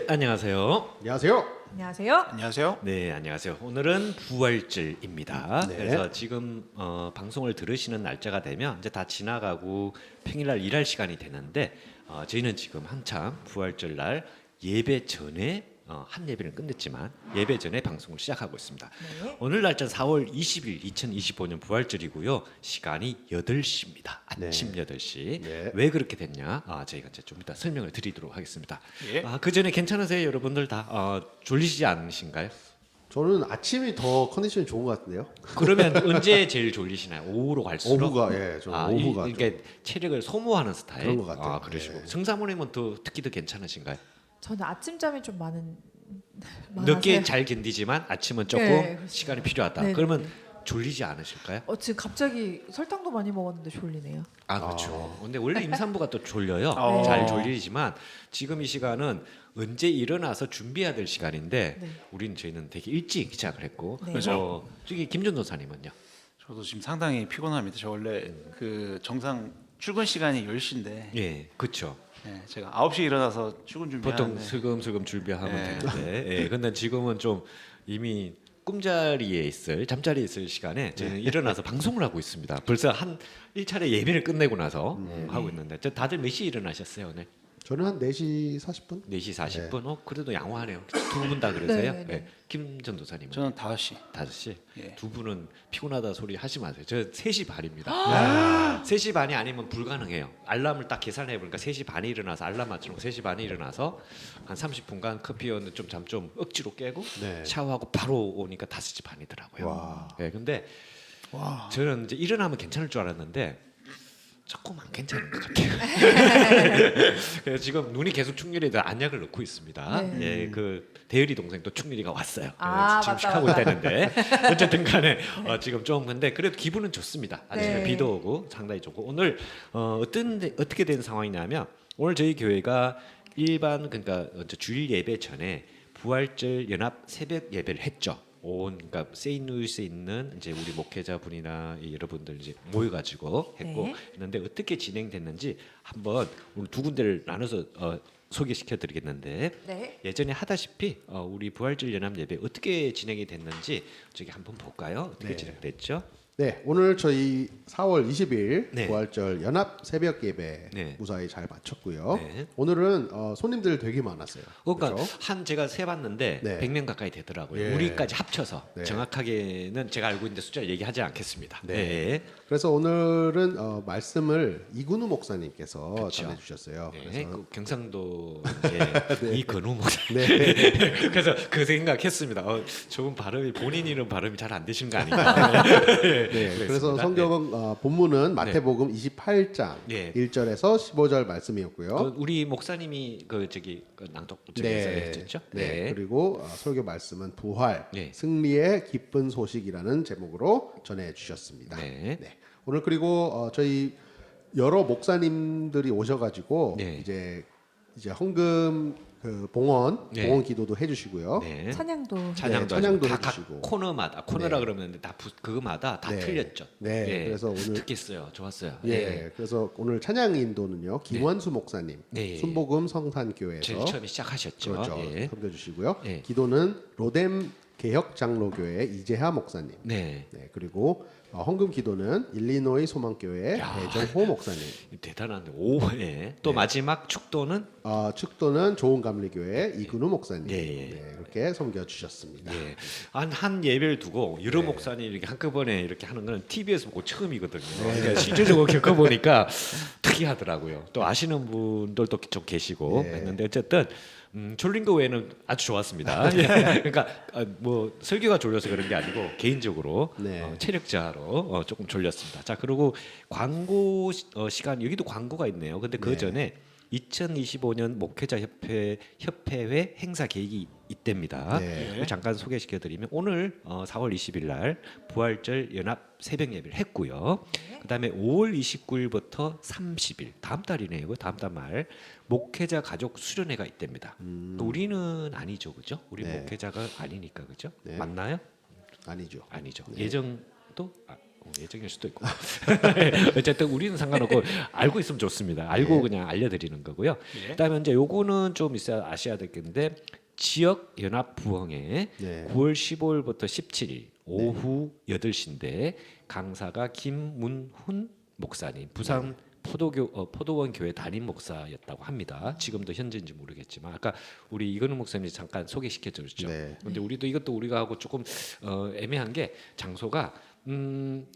네, 안녕하세요. 안녕하세요. 안녕하세요. 안녕하세요. 네, 안녕하세요. 오늘은 부활절입니다. 네. 그래서 지금 방송을 들으시는 날짜가 되면 이제 다 지나가고 평일날 일할 시간이 되는데 저희는 지금 한참 부활절 날 예배 전에 한 예배를 끝냈지만 예배 전에 방송을 시작하고 있습니다. 네. 오늘 날짜 4월 20일 2025년 부활절이고요. 시간이 8시입니다. 아침 네. 8시. 네. 왜 그렇게 됐냐? 저희가 이제 좀 이따 설명을 드리도록 하겠습니다. 예. 그 전에 괜찮으세요, 여러분들 다 졸리시지 않으신가요? 저는 아침이 더 컨디션이 좋은 것 같은데요. 그러면 언제 제일 졸리시나요? 오후로 갈수록? 오후가 저는 오후가 그러니까 체력을 소모하는 스타일. 그런 것 같아요. 그러시고 네. 성사모님은 특히 더 괜찮으신가요? 저는 아침잠이 좀 많은. 늦게 많아서요. 잘 견디지만 아침은 조금 네, 그렇습니다. 시간이 필요하다. 네, 그러면 네. 졸리지 않으실까요? 지금 갑자기 설탕도 많이 먹었는데 졸리네요. 그렇죠. 근데 원래 임산부가 또 졸려요. 어. 잘 졸리지만 지금 이 시간은 언제 일어나서 준비해야 될 시간인데 네. 저희는 되게 일찍 시작을 했고 네. 그래서 저기 김 전도사님은요? 저도 지금 상당히 피곤합니다. 저 원래 그 정상 출근 시간이 10시인데 예, 그렇죠. 제가 9시에 일어나서 출근 보통 준비하는데 슬금슬금 준비하면 네. 되는데, 근데 지금은 좀 이미 꿈자리에 잠자리에 있을 시간에 저는 일어나서 방송을 하고 있습니다. 벌써 한 1차례 예배를 끝내고 나서 하고 있는데, 다들 몇 시에 일어나셨어요 오늘? 저는 한 4시 40분? 4시 40분? 그래도 양호하네요. 두 분 다 그러세요? 네, 네. 김 전도사님은? 저는 5시. 5시? 예. 두 분은 피곤하다 소리 하지 마세요. 저 3시 반입니다. 3시 반이 아니면 불가능해요. 알람을 딱 계산해 보니까 3시 반에 일어나서 알람 맞추고 3시 반에 일어나서 한 30분간 커피였는데 좀 잠 좀 억지로 깨고 네. 샤워하고 바로 오니까 5시 반이더라고요. 와. 근데 와. 저는 이제 일어나면 괜찮을 줄 알았는데 조금 안 괜찮은 것 같아요. 그래서 지금 눈이 계속 충렬이돼 안약을 넣고 있습니다. 네. 그 대열이 동생도 충렬이가 왔어요. 아, 지금 맞다, 시카고 맞다. 있다는데 어쨌든간에 지금 좀 근데 그래도 기분은 좋습니다. 아침에 네. 비도 오고 상당히 좋고 오늘 어떻게 된 상황이냐면 오늘 저희 교회가 일반 그러니까 주일 예배 전에 부활절 연합 새벽 예배를 했죠. 그러니까 세인루이스에 있는 이제 우리 목회자분이나 여러분들 이제 모여가지고 했고 네. 했는데 어떻게 진행됐는지 한번 오늘 두 군데를 나눠서 소개시켜드리겠는데 네. 예전에 하다시피 우리 부활절 연합 예배 어떻게 진행이 됐는지 저기 한번 볼까요? 어떻게 네. 진행됐죠? 네, 오늘 저희 4월 20일 네. 부활절 연합 새벽 예배 네. 무사히 잘 마쳤고요. 네. 오늘은 손님들 되게 많았어요. 그러니까 그렇죠? 제가 세봤는데 네. 100명 가까이 되더라고요. 예. 우리까지 합쳐서 네. 정확하게는 제가 알고 있는데 숫자를 얘기하지 않겠습니다. 네. 그래서 오늘은 말씀을 이근우 목사님께서 그렇죠. 전해주셨어요. 네, 그래서 그 경상도 이근우 목사. 네. 그래서 그 생각했습니다. 저분 발음이 본인 이름 발음이 잘 안 되시는 거 아닌가? 네, 그래서 그랬습니다. 성경은 본문은 마태복음 28장 네. 1절에서 15절 말씀이었고요. 우리 목사님이 그 낭독 네. 해주셨죠? 네. 그리고 설교 말씀은 부활, 네. 승리의 기쁜 소식이라는 제목으로 전해 주셨습니다. 네. 오늘 그리고 저희 여러 목사님들이 오셔가지고 네. 이제 헌금 그 봉헌 네. 기도도 해주시고요. 네. 찬양도. 찬양도, 찬양도 각 해주시고. 코너라 네. 그러면 다 그거마다 다 네. 틀렸죠. 네. 그래서 오늘 듣겠어요. 좋았어요. 예, 그래서 오늘 찬양 인도는요 김원수 목사님 네. 순복음 제일 성산교회에서 처음에 시작하셨죠. 그렇죠 예. 섬겨주시고요. 예. 기도는 로뎀 개혁장로교회 이재하 목사님. 네. 네, 그리고 헌금 기도는 일리노이 소망교회 야. 배정호 목사님. 대단한데 오해. 또 마지막 축도는 축도는 좋은감리교회 이근우 목사님. 네. 그렇게 섬겨주셨습니다. 예. 한 예배를 두고 여러 목사님 이렇게 한꺼번에 이렇게 하는 거는 TV에서 보고 처음이거든요. 그러니까 실질적으로 겪어보니까 특이하더라고요. 또 아시는 분들도 좀 계시고 네. 했는데 어쨌든 졸린 거 외에는 아주 좋았습니다. 예. 그러니까 뭐 설교가 졸려서 그런 게 아니고 개인적으로 네. 체력자로 조금 졸렸습니다. 자 그리고 광고 시간 여기도 광고가 있네요. 근데 그 전에 2025년 목회자 협회회 행사 계획이 있답니다. 네. 잠깐 소개시켜드리면 오늘 4월 20일 날 부활절 연합 새벽 예배를 했고요. 그다음에 5월 29일부터 30일 다음 달이네요. 이거 다음 달 말 목회자 가족 수련회가 있답니다. 또 우리는 아니죠, 그죠? 우리 네. 목회자가 아니니까 그죠? 네. 맞나요? 아니죠. 아니죠. 네. 예정도 예정일 수도 있고 어쨌든 우리는 상관없고 알고 있으면 좋습니다. 알고 그냥 알려드리는 거고요. 그다음에 이제 요거는 좀 있어야 아셔야 될 건데 지역 연합 부흥회 네. 9월 15일부터 17일 오후 8시인데 강사가 김문훈 목사님 부산 포도원 교회 담임 목사였다고 합니다. 지금도 현재인지 모르겠지만 아까 우리 이건우 목사님이 잠깐 소개시켜 줬죠. 네. 근데 우리도 이것도 우리가 하고 조금 애매한 게 장소가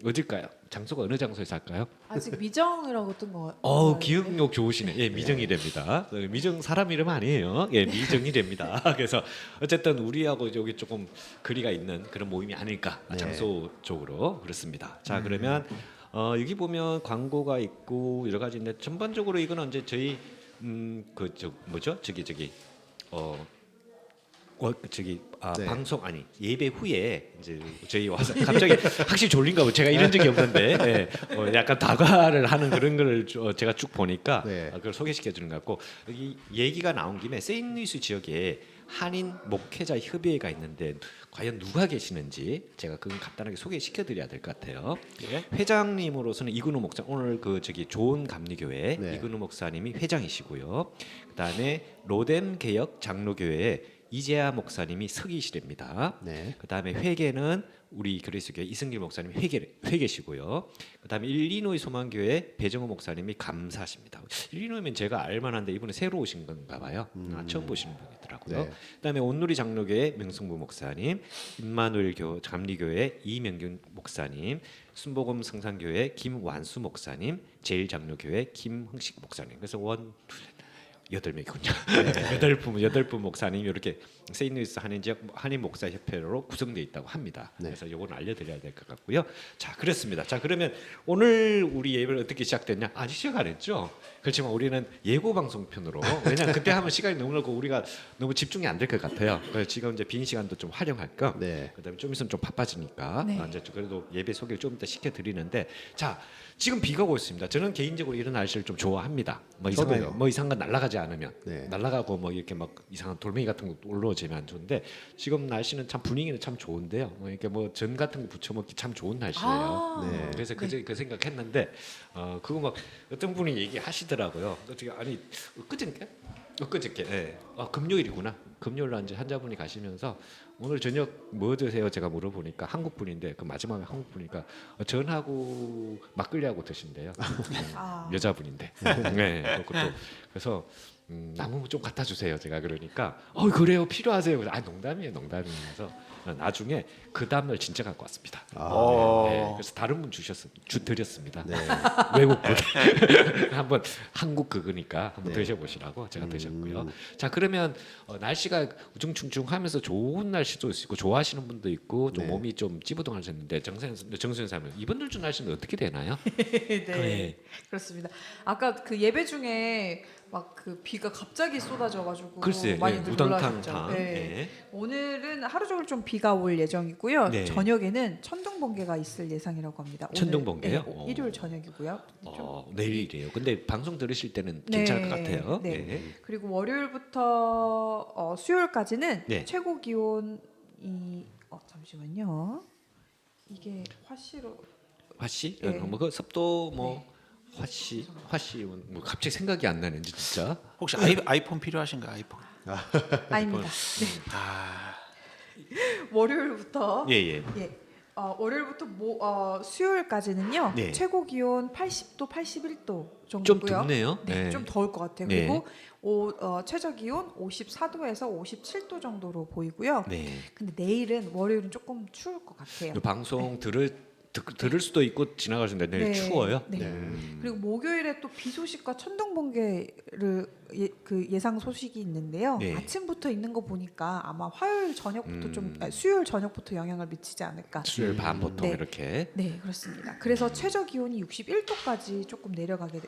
어딜까요? 장소가 어느 장소에서 할까요? 아직 미정이라고 뜬 거. 기억력 좋으시네. 예, 미정이랍니다. 미정 사람 이름 아니에요. 예, 미정이랍니다. 그래서 어쨌든 우리하고 여기 조금 거리가 있는 그런 모임이 아닐까 네. 장소 쪽으로 그렇습니다. 자 그러면 여기 보면 광고가 있고 여러 가지인데 전반적으로 이거는 이제 저희 뭐죠? 저기 네. 방송 아니 예배 후에 이제 저희 와서 갑자기 확실히 졸린가 봐. 제가 이런 적이 없는데 예, 약간 다과를 하는 그런 걸 제가 쭉 보니까 네. 그걸 소개시켜 주는 것 같고 여기 얘기가 나온 김에 세인루이스 지역에 한인 목회자 협의회가 있는데 과연 누가 계시는지 제가 그건 간단하게 소개시켜 드려야 될 것 같아요. 예. 회장님으로서는 이근우 목사 오늘 좋은 감리교회 네. 이근우 목사님이 회장이시고요. 그다음에 로뎀 개혁 장로교회 이재하 목사님이 서기시랍니다. 네. 그다음에 회계는 우리 그리스도교회 이승길 목사님이 회계시고요. 그다음에 일리노이 소망교회 배정호 목사님이 감사십니다. 일리노이면 제가 알만한데 이분은 새로 오신 건가 봐요. 처음 보시는 분이더라고요. 네. 그다음에 온누리 장로교회 명승부 목사님, 임마누엘 감리교회 이명균 목사님, 순복음 성산교회 김완수 목사님, 제일장로교회 김흥식 목사님. 그래서 8명이군요. 여덟 분 목사님 이렇게 세인루이스 한인 지역 한인 목사 협회로 구성되어 있다고 합니다. 네. 그래서 요건 알려드려야 될 것 같고요. 자 그렇습니다. 자 그러면 오늘 우리 예배를 어떻게 시작됐냐? 아직 시작 안 했죠. 그렇지만 우리는 예고 방송 편으로 왜냐면 그때 하면 시간이 너무 넓고 우리가 너무 집중이 안 될 것 같아요. 그래서 지금 이제 빈 시간도 좀 활용할 거. 네. 그다음에 좀 있으면 좀 바빠지니까 네. 이제 그래도 예배 소개를 좀 이따 시켜드리는데 자 지금 비가 오고 있습니다. 저는 개인적으로 이런 날씨를 좀 좋아합니다. 저도요. 뭐 이상한 건 날아가지 않으면 네. 날아가고 뭐 이렇게 막 이상한 돌멩이 같은 거 올라오지면 안 좋은데 지금 날씨는 참 분위기는 참 좋은데요. 뭐 이렇게 뭐 전 같은 거 부쳐 먹기 참 좋은 날씨예요. 네. 그래서 그 생각했는데 그거 막 어떤 분이 얘기하시더라고요. 어떻게 아니 엊그저께 예. 금요일이구나. 금요일 날 이제 환자분이 가시면서 오늘 저녁 뭐 드세요? 제가 물어보니까 한국 분인데 그 마지막에 한국 분이니까 전하고 막걸리하고 드신대요. 여자분인데. 네. 그것도 그래서 나무 좀 갖다 주세요. 제가 그러니까 그래요 필요하세요. 농담이면서 나중에 그 다음날 진짜 갖고 왔습니다. 네, 그래서 다른 분 드렸습니다. 네. 외국 분 한번 한국 그거니까 한번 드셔보시라고 제가 드셨고요. 자 그러면 날씨가 우중충충하면서 좋은 날씨도 있고 좋아하시는 분도 있고 좀 네. 몸이 좀 찌부둥하셨는데 정수현 사님 이번 주 날씨는 어떻게 되나요? 네. 그렇습니다. 아까 그 예배 중에 막 그 비가 갑자기 쏟아져가지고 글쎄, 많이 놀라셨죠. 우당탕탕. 네. 예. 오늘은 하루 종일 좀 비가 올 예정이고요. 네. 저녁에는 천둥번개가 있을 예상이라고 합니다. 오늘, 천둥번개요? 네, 일요일 저녁이고요. 좀 내일이에요. 근데 방송 들으실 때는 괜찮을 것 같아요. 네. 네. 그리고 월요일부터 수요일까지는 네. 최고 기온이 잠시만요. 이게 화씨로 화씨? 네. 뭐그 습도 화씨 뭐 갑자기 생각이 안 나네 진짜. 혹시 아이폰 필요하신가요? 아이폰. 아닙니다. 월요일부터 예. 월요일부터 수요일까지는요. 네. 최고 기온 80도, 81도 좀 정도고요. 덥네요. 네, 네. 좀 더울 것 같아요. 네. 그리고 최저 기온 54도에서 57도 정도로 보이고요. 네. 근데 내일은 월요일은 조금 추울 것 같아요. 이 방송 들을 수도 있고 지나갈 수 있는데 내일 네. 추워요. 네. 그리고 목요일에 또 비 소식과 천둥번개를 예상 소식이 있는데요. 네. 아침부터 있는 거 보니까 아마 화요일 저녁부터 음. 수요일 저녁부터 영향을 미치지 않을까. 수요일 밤 보통 네. 이렇게. 네, 그렇습니다. 그래서 최저 기온이 61도까지 조금 내려가진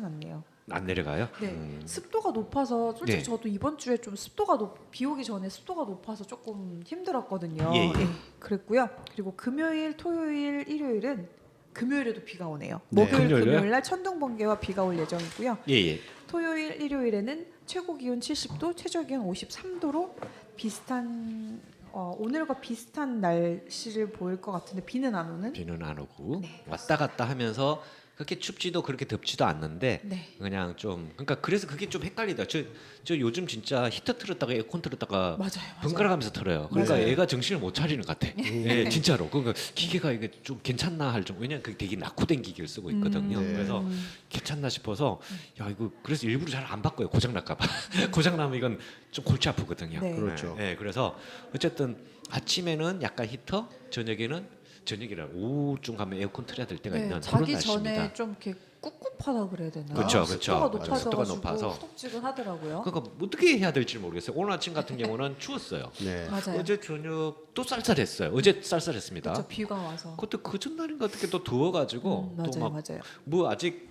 않네요. 안 내려가요? 네, 습도가 높아서 솔직히 네. 저도 이번 주에 좀 비 오기 전에 습도가 높아서 조금 힘들었거든요. 예. 네, 그랬고요. 그리고 금요일, 토요일, 일요일은 금요일에도 비가 오네요. 네. 목요일, 금요일요? 금요일 날 천둥번개와 비가 올 예정이고요. 예. 토요일, 일요일에는 최고 기온 70도, 최저 기온 53도로 비슷한 오늘과 비슷한 날씨를 보일 것 같은데 비는 안 오는? 비는 안 오고 네, 왔다 갔다 하면서 그렇게 춥지도 그렇게 덥지도 않는데 네. 그냥 좀 그러니까 그래서 그게 좀 헷갈리다. 저 요즘 진짜 히터 틀었다가 에어컨 틀었다가 맞아요. 번갈아 가면서 틀어요. 그러니까 맞아요. 애가 정신을 못 차리는 것 같아. 예, 진짜로. 그러니까 기계가 이게 좀 괜찮나 할 정도. 왜냐면 그 되게 낙후된 기계를 쓰고 있거든요. 네. 그래서 괜찮나 싶어서 야 이거 그래서 일부러 잘 안 바꿔요. 고장 날까봐. 고장 나면 이건 좀 골치 아프거든요. 네. 그렇죠. 예, 그래서 어쨌든 아침에는 약간 히터, 저녁이라 오후쯤 가면 에어컨 틀어야 될 때가 네, 있는 그런 자기 날씨입니다. 전에 좀 이렇게 꿉꿉하다 그래야 되나? 그쵸, 습도가 그쵸. 습도가 높아져가지고 높아서. 후덥지근하더라고요. 그러니까 어떻게 해야 될지 모르겠어요. 오늘 아침 같은 경우는 추웠어요. 네. 맞아요. 어제 저녁 또 쌀쌀했어요. 어제 쌀쌀했습니다. 그쵸, 비가 와서. 그것도 그 전날인가 어떻게 또 더워가지고 맞아요, 또 막 맞아요. 뭐 아직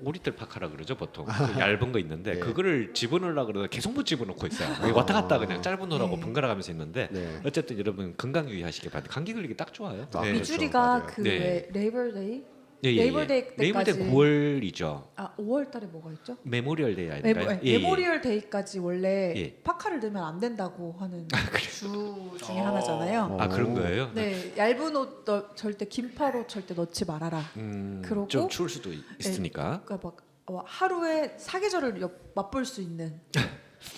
오리털 파카라 그러죠 보통 그 얇은 거 있는데 네. 그거를 집어넣으려고 그러다 계속 못 집어넣고 있어요. 왔다 갔다 그냥 짧은 노라고 네. 번갈아 가면서 있는데 네. 어쨌든 여러분 건강 유의하시길 바랍니다. 감기 걸리기 딱 좋아요. 아, 네. 그렇죠. 미주리가 맞아요. 그 네. 왜 레이버데이? 예, 예, 예. 레이버데이 레이버데이 때까지 9월이죠. 5월달에 뭐가 있죠? 메모리얼 데이 아닌가요? 메모리얼 데이까지 원래 예. 파카를 넣으면 안 된다고 하는 주 중에 하나잖아요. 아 그런 거예요? 네, 얇은 옷 절대 긴팔 옷 절대 넣지 말아라. 그러고- 좀 추울 수도 있으니까. 그러니까 막 하루에 사계절을 맛볼 수 있는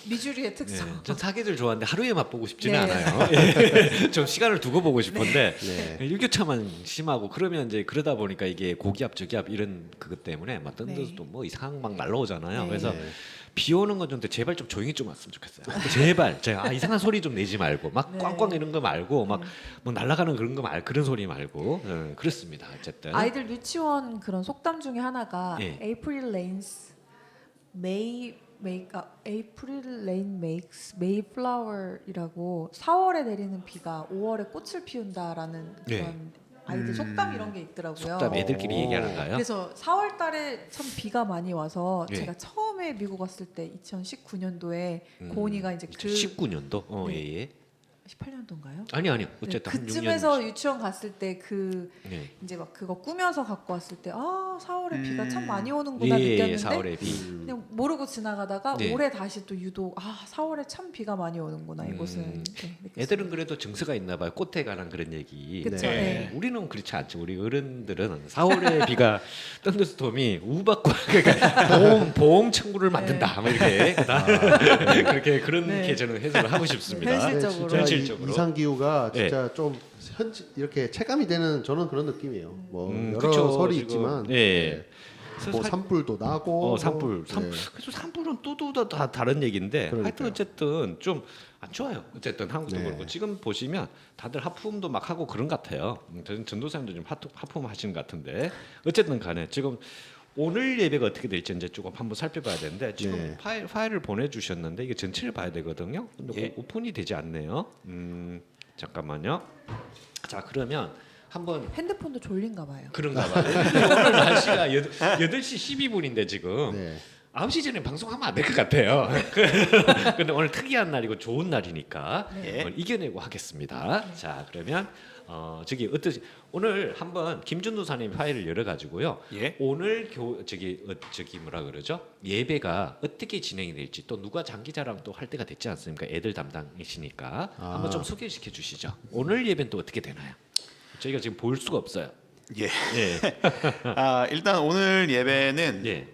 미주리의 특성. 네, 전 사계절 좋아하는데 하루에 맛보고 싶지는 네. 않아요. 예. 좀 시간을 두고 보고 싶은데 네. 일교차만 심하고 그러면 이제 그러다 보니까 이게 고기압 저기압 이런 그것 때문에 막 네. 던져도 뭐 이상 막 날라오잖아요. 네. 그래서 네. 비 오는 건 좋은데 제발 좀 조용히 좀 왔으면 좋겠어요. 제발 제가 이상한 소리 좀 내지 말고 막 네. 꽝꽝 이런 거 말고 막 뭐 날아가는 그런 거 그런 소리 말고 그렇습니다. 어쨌든 아이들 유치원 그런 속담 중에 하나가 예. April rains April rain makes Mayflower이라고 4월에 내리는 비가 5월에 꽃을 피운다라는 네. 그런 아이들 속담 이런 게 있더라고요. 속담 애들끼리 오. 얘기하는가요? 그래서 4월달에 참 비가 많이 와서 예. 제가 처음에 미국 왔을 때 2019년도에 고은이가 이제 그 19년도 네. 예. 18년도인가요? 아니요 어쨌든 한 6년 그쯤에서 유치원 갔을 때 그 네. 이제 막 그거 꾸며서 갖고 왔을 때 4월에 비가 참 많이 오는구나 예, 느꼈는데 4월에 비. 그냥 모르고 지나가다가 네. 올해 다시 또 유독 4월에 참 비가 많이 오는구나 이곳은. 네, 느꼈어요. 애들은 그래도 정서가 있나 봐요. 꽃에 관한 그런 얘기. 그쵸, 네. 네. 우리는 그렇지 않죠. 우리 어른들은 4월에 비가 던더스톰이 우박과 그러니까 보험 청구를 만든다. 막 이렇게 그렇게 그런 네. 게 저는 해석을 하고 싶습니다. 현실적으로. 진짜 현실적으로. 이상 기후가 네. 진짜 좀 이렇게 체감이 되는 저는 그런 느낌이에요. 뭐 여러 그쵸, 설이 지금. 있지만 예. 뭐 산불도 나고 산불. 뭐, 네. 그래서 산불은 또 다 다른 얘기인데 하여튼 그러니까요. 어쨌든 좀 안 좋아요. 어쨌든 한국도 네. 그렇고 지금 보시면 다들 하품도 막 하고 그런 것 같아요. 전도사님도 좀 하품 하시는 것 같은데 어쨌든 간에 지금 오늘 예배가 어떻게 될지 이제 조금 한번 살펴봐야 되는데 지금 네. 파일을 보내주셨는데 이게 전체를 봐야 되거든요. 근데 예. 오픈이 되지 않네요. 잠깐만요. 자 그러면 한번 핸드폰도 졸린가 봐요. 그런가 봐요. 오늘 날씨가 8시 12분인데 지금 네. 9시 전에 방송하면 안 될 것 같아요. 근데 오늘 특이한 날이고 좋은 날이니까 네. 오늘 이겨내고 하겠습니다. 자 그러면 저기 어떠시 오늘 한번 김준도사님 파일을 열어가지고요. 예. 오늘 저기 뭐라 그러죠? 예배가 어떻게 진행이 될지 또 누가 장기자랑 또 할 때가 됐지 않습니까? 애들 담당이시니까 한번 좀 소개시켜 주시죠. 오늘 예배는 또 어떻게 되나요? 저희가 지금 볼 수가 없어요. 예. 예. 일단 오늘 예배는 예.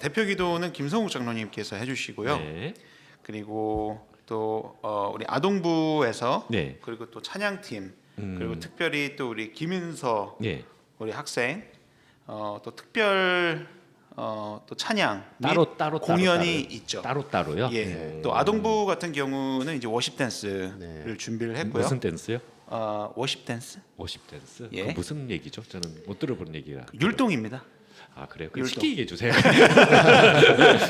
대표 기도는 김성욱 장로님께서 해주시고요. 네. 그리고 또 우리 아동부에서 네. 그리고 또 찬양팀 그리고 특별히 또 우리 김윤서 예. 우리 학생 또 특별 또 찬양 따로 공연이 있죠. 따로요? 예. 또 아동부 같은 경우는 이제 워십 댄스를 네. 준비를 했고요. 무슨 댄스요? 워십 댄스? 워십 댄스? 예. 그 무슨 얘기죠? 저는 못 들어본 얘기라. 율동입니다. 아 그래요? 그 율동. 쉽게 얘기해 주세요.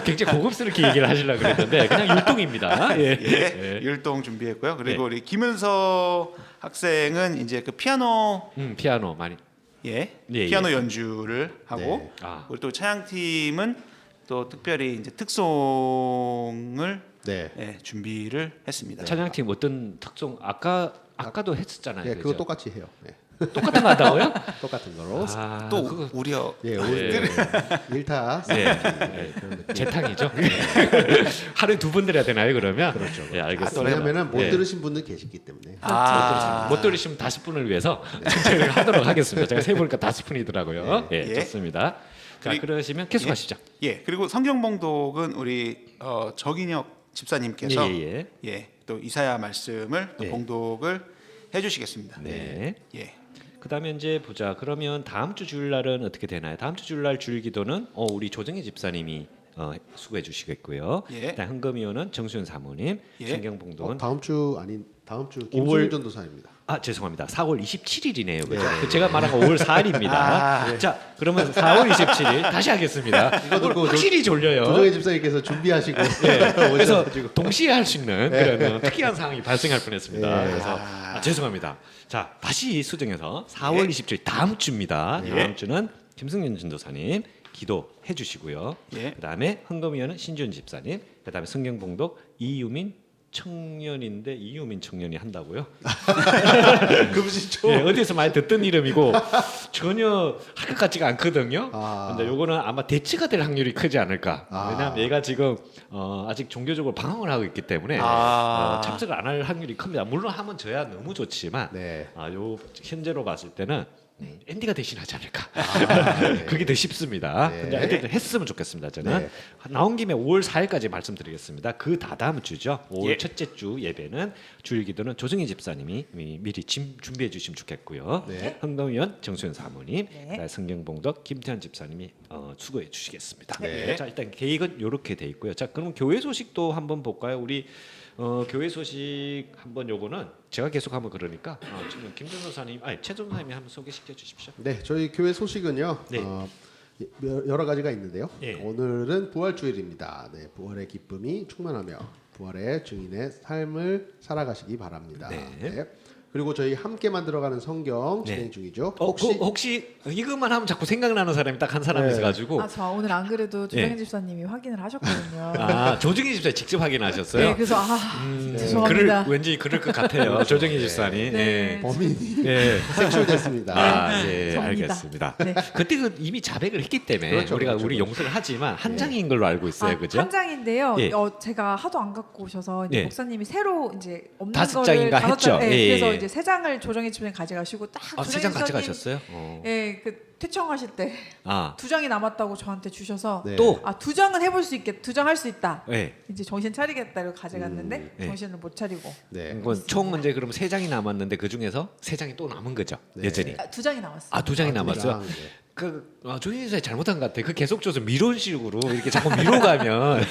굉장히 고급스럽게 얘기를 하시려고 그랬는데 그냥 율동입니다. 예. 예. 율동 준비했고요. 그리고 우리 김은서 학생은 이제 그 피아노 피아노 많이. 피아노 연주를 하고 네. 아. 우리 또 찬양팀은 또 특별히 이제 특송을 네. 준비를 했습니다. 찬양팀 어떤 특성 아까도 했었잖아요. 네, 그죠? 그거 똑같이 해요. 네. 똑같은 거 한다고요? 똑같은 거로. 아, 또 그거 우려. 예, 오늘 일타 재탕이죠. 하루에 2번 드려야 되나요 그러면? 그렇죠. 예, 알겠습니다. 왜냐면은 못 예. 들으신 분들 계시기 때문에. 못 들으시면 5분을 위해서 저희가 하도록 하겠습니다. 제가 세 보니까 5분이더라고요. 예, 예. 좋습니다. 자, 그러시면 계속하시죠. 예. 그리고 성경봉독은 우리 정인혁 집사님께서 예. 또 이사야 말씀을 또 예. 봉독을 해주시겠습니다. 네. 예. 그다음에 이제 보자. 그러면 다음 주 주일날은 어떻게 되나요? 다음 주 주일날 주일기도는 우리 조정희 집사님이 수고해 주시겠고요. 예. 그다음 흥금위원은 정수현 사모님, 예. 성경봉독은 다음 주 아닌 다음 주 5월 김수일 전도사입니다. 죄송합니다. 4월 27일이네요. 그죠? 제가 말한 거 5월 4일입니다. 자, 그러면 4월 27일 다시 하겠습니다. 오늘 확실히 졸려요. 조정희 집사님께서 준비하시고 그래서 오셔가지고. 동시에 할 수 있는 그런 특이한 상황이 발생할 뻔했습니다. 예. 그래서 죄송합니다. 자, 다시 수정해서 4월 27일 다음 주입니다. 다음 주는 김승윤 전도사님 기도해 주시고요. 예. 그다음에 흥금위원은 신준 집사님, 그다음에 성경봉독 이유민 청년인데 이유민 청년이 한다고요? 금시초. 예, 어디서 많이 듣던 이름이고 전혀 할 것 같지가 않거든요. 근데 요거는 아마 대치가 될 확률이 크지 않을까. 왜냐하면 얘가 지금 아직 종교적으로 방황을 하고 있기 때문에 참석을 안 할 확률이 큽니다. 물론 하면 저야 너무 좋지만 네. 요 현재로 봤을 때는 앤디가 대신하지 않을까. 네. 그게 더 쉽습니다. 네. 근데 어쨌든 했으면 좋겠습니다. 저는 네. 나온 김에 5월 4일까지 말씀드리겠습니다. 그 다다음 주죠. 5월 예. 첫째 주 예배는 주일기도는 조정희 집사님이 미리 준비해 주시면 좋겠고요. 네. 흥금위원 정수현 사모님, 네. 그다음에 성경봉독 김태환 집사님이 수고해 주시겠습니다. 네. 자, 일단 계획은 이렇게 돼 있고요. 자, 그럼 교회 소식도 한번 볼까요? 우리 교회 소식 한번 요거는 제가 계속 하면 그러니까 지금 김 전도사님, 최 전도사님이 한번 소개시켜 주십시오. 네, 저희 교회 소식은요. 네. 여러 가지가 있는데요. 예. 오늘은 부활주일입니다. 네, 부활의 기쁨이 충만하며 부활의 증인의 삶을 살아가시기 바랍니다. 네. 그리고 저희 함께 만들어가는 성경 네. 진행 중이죠. 혹시 이것만 하면 자꾸 생각나는 사람이 딱 한 사람이 네. 있어가지고 저 오늘 안 그래도 조정희 예. 집사님이 확인을 하셨거든요. 조정희 집사 직접 확인하셨어요? 네, 그래서 죄송합니다. 왠지 그럴 것 같아요. 조정희 집사님. 네. 범인이 예. 색출됐습니다. 예, 죄송합니다. 알겠습니다. 네. 그때 이미 자백을 했기 때문에 그렇죠, 우리가 그렇죠, 우리 그렇죠. 용서를 하지만 한 장인 걸로 알고 있어요, 그죠? 한 장인데요. 예. 제가 하도 안 갖고 오셔서 이제 예. 목사님이 새로 이제 없는 5 거를 장인가 5 했죠. 장, 예, 그래서 예. 이제 3장을 조정희 집사님 가져가시고 딱 세 장 가져가셨어요? 예, 그 퇴청하실 때 아, 2장이 남았다고 저한테 주셔서 네. 또 2장은 해볼 수 있겠, 2장 할 수 있다. 예. 이제 정신 차리겠다고 가져갔는데 예. 정신을 못 차리고 네. 이건 총 이제 그럼 3장이 남았는데 그 중에서 3장이 또 남은 거죠. 네. 여전히. 2장이 남았어요. 2장이 남았어요. 네. 조인희 집사님 잘못한 것 같아. 그 계속 줘서 미론식으로 이렇게 자꾸 미뤄 가면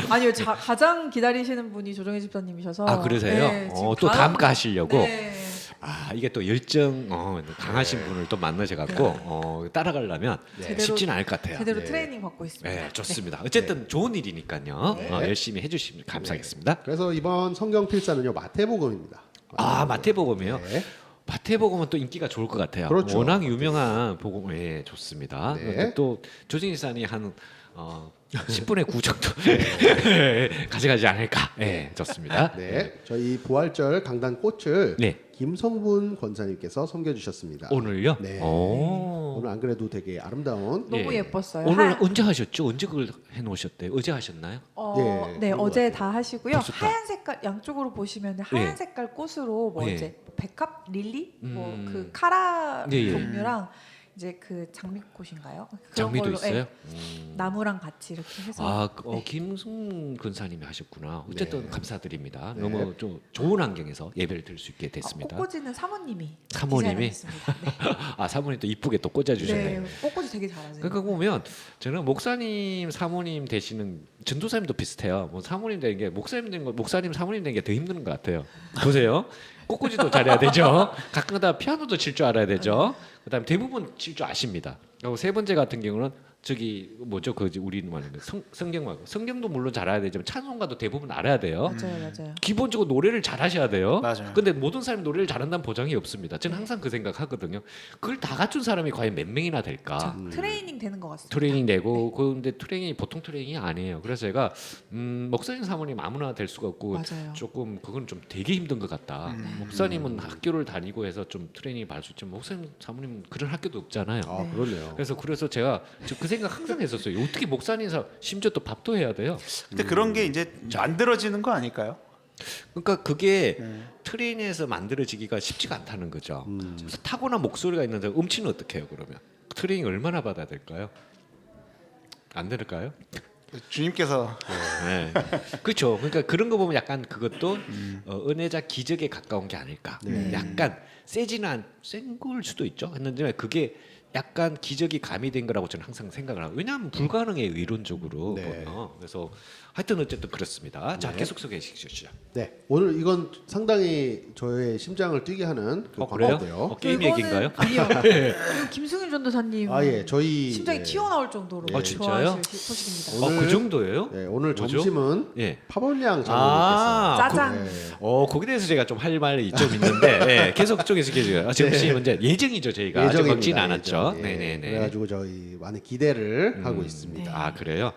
아니요, 가장 기다리시는 분이 조정희 집사님이셔서. 그러세요? 네, 지금 또 다음 거 하시려고. 네. 이게 또 열정 강하신 분을 또 만나셔 갖고 따라가려면 제대로- 쉽지는 않을 것 같아요. 제대로 네. 트레이닝 받고 있습니다. 네, 좋습니다. 어쨌든 좋은 일이니까요. 네. 열심히 해주시면 감사하겠습니다. 그래서 이번 성경 필사는요 마태복음입니다. 마태복음이요. 네. 마태복음은 또 인기가 좋을 것 같아요. 그렇죠. 워낙 유명한 복음, 좋습니다. 네. 근데 또 조진희 산이 한 10분의 9 정도 가져가지 않을까. 좋습니다. 네, 저희 부활절 강단 꽃을 네. 김성분 권사님께서 섬겨주셨습니다. 오늘요? 네. 오. 오늘 안 그래도 되게 아름다운 너무 예. 예뻤어요. 오늘 언제 하셨죠? 언제 그걸 해놓으셨대요? 어제 하셨나요? 예, 네, 그런 것 어제 같아요. 다 하시고요. 벌써 다. 하얀 색깔 양쪽으로 보시면 하얀 예. 색깔 꽃으로 뭐 예. 이제 백합 릴리, 뭐 음. 그 카라 예, 예. 종류랑 이제 그 장미꽃인가요? 그런 장미도 걸로, 있어요? 나무랑 같이 이렇게 해서. 김승 근사님이 하셨구나. 어쨌든 네. 감사드립니다. 네. 너무 좀 좋은 환경에서 예배를 드릴 수 있게 됐습니다. 꽃꽂이는 사모님이 사모님이? 디자인하셨습니다. 네. 사모님 또 이쁘게 또 꽂아주셨네요. 네, 꽃꽂이 되게 잘하세요. 그러니까 보면 저는 목사님, 사모님 되시는 전도사님도 비슷해요. 뭐 사모님 되는 게 목사님 되는 거, 목사님, 사모님 되는 게 더 힘든 것 같아요. 보세요. 꽃꽂이도 잘해야 되죠. 가끔가다 피아노도 칠 줄 알아야 되죠. 그다음에 대부분 칠 줄 아십니다. 그리고 세 번째 같은 경우는 저기 뭐죠? 그 우리는 말하는 성경 말고 성경도 물론 잘 알아야 되지만 찬송가도 대부분 알아야 돼요. 맞아요. 기본적으로 노래를 잘하셔야 돼요. 맞아요. 근데 모든 사람이 노래를 잘한다는 보장이 없습니다. 저는 항상 그 생각하거든요. 그걸 다 갖춘 사람이 과연 몇 명이나 될까? 자, 트레이닝 되는 것 같습니다. 트레이닝 되고 그런데 트레이닝이 보통 트레이닝이 아니에요. 그래서 제가 목사님 사모님 아무나 될 수가 없고 맞아요. 조금 그건 좀 되게 힘든 것 같다. 목사님은 학교를 다니고 해서 좀 트레이닝 받을 수 있지만 목사님 사모님 그런 학교도 없잖아요. 아, 네. 그렇네요. 그래서 제가 그 생각 항상 했었어요. 어떻게 목사님사 심지어 또 밥도 해야 돼요. 근데 그런 게 이제 만들어지는 거 아닐까요? 그러니까 그게 트레이닝에서 만들어지기가 쉽지가 않다는 거죠. 그래서 타고난 목소리가 있는데 음치는 어떻게 해요? 그러면 트레이닝 얼마나 받아야 될까요? 안 될까요? 주님께서 네. 그렇죠. 그러니까 그런 거 보면 약간 그것도 은혜자 기적에 가까운 게 아닐까. 약간 센 걸 수도 있죠. 했는데 그게 약간 기적이 가미된 거라고 저는 항상 생각을 하고 왜냐하면 불가능해요 이론적으로 네. 보면. 그래서 하여튼 어쨌든 그렇습니다. 자 네. 계속 소개해 주시죠. 네, 오늘 이건 상당히 저의 심장을 뛰게 하는 그 그래요? 광고인데요. 게임 이거는- 얘기인가요? 아니요. 이거 김승윤 전도사님 아 예, 저희 심장이 예, 튀어나올 정도로 아, 진짜요? 좋아하실 소식입니다. 오늘- 그 정도예요? 네, 오늘 뭐죠? 점심은 예. 파벌량 장모님께서 아, 짜장. 거기에 대해서 제가 좀 할 말이 좀 있는데 예, 계속 그쪽에서 계속 점심 이제 예정이죠 저희가 아직 예정입니다. 먹지는 않았죠. 예정. 예, 네네네. 그래가지고 저희 많은 기대를 하고 있습니다. 네. 아 그래요?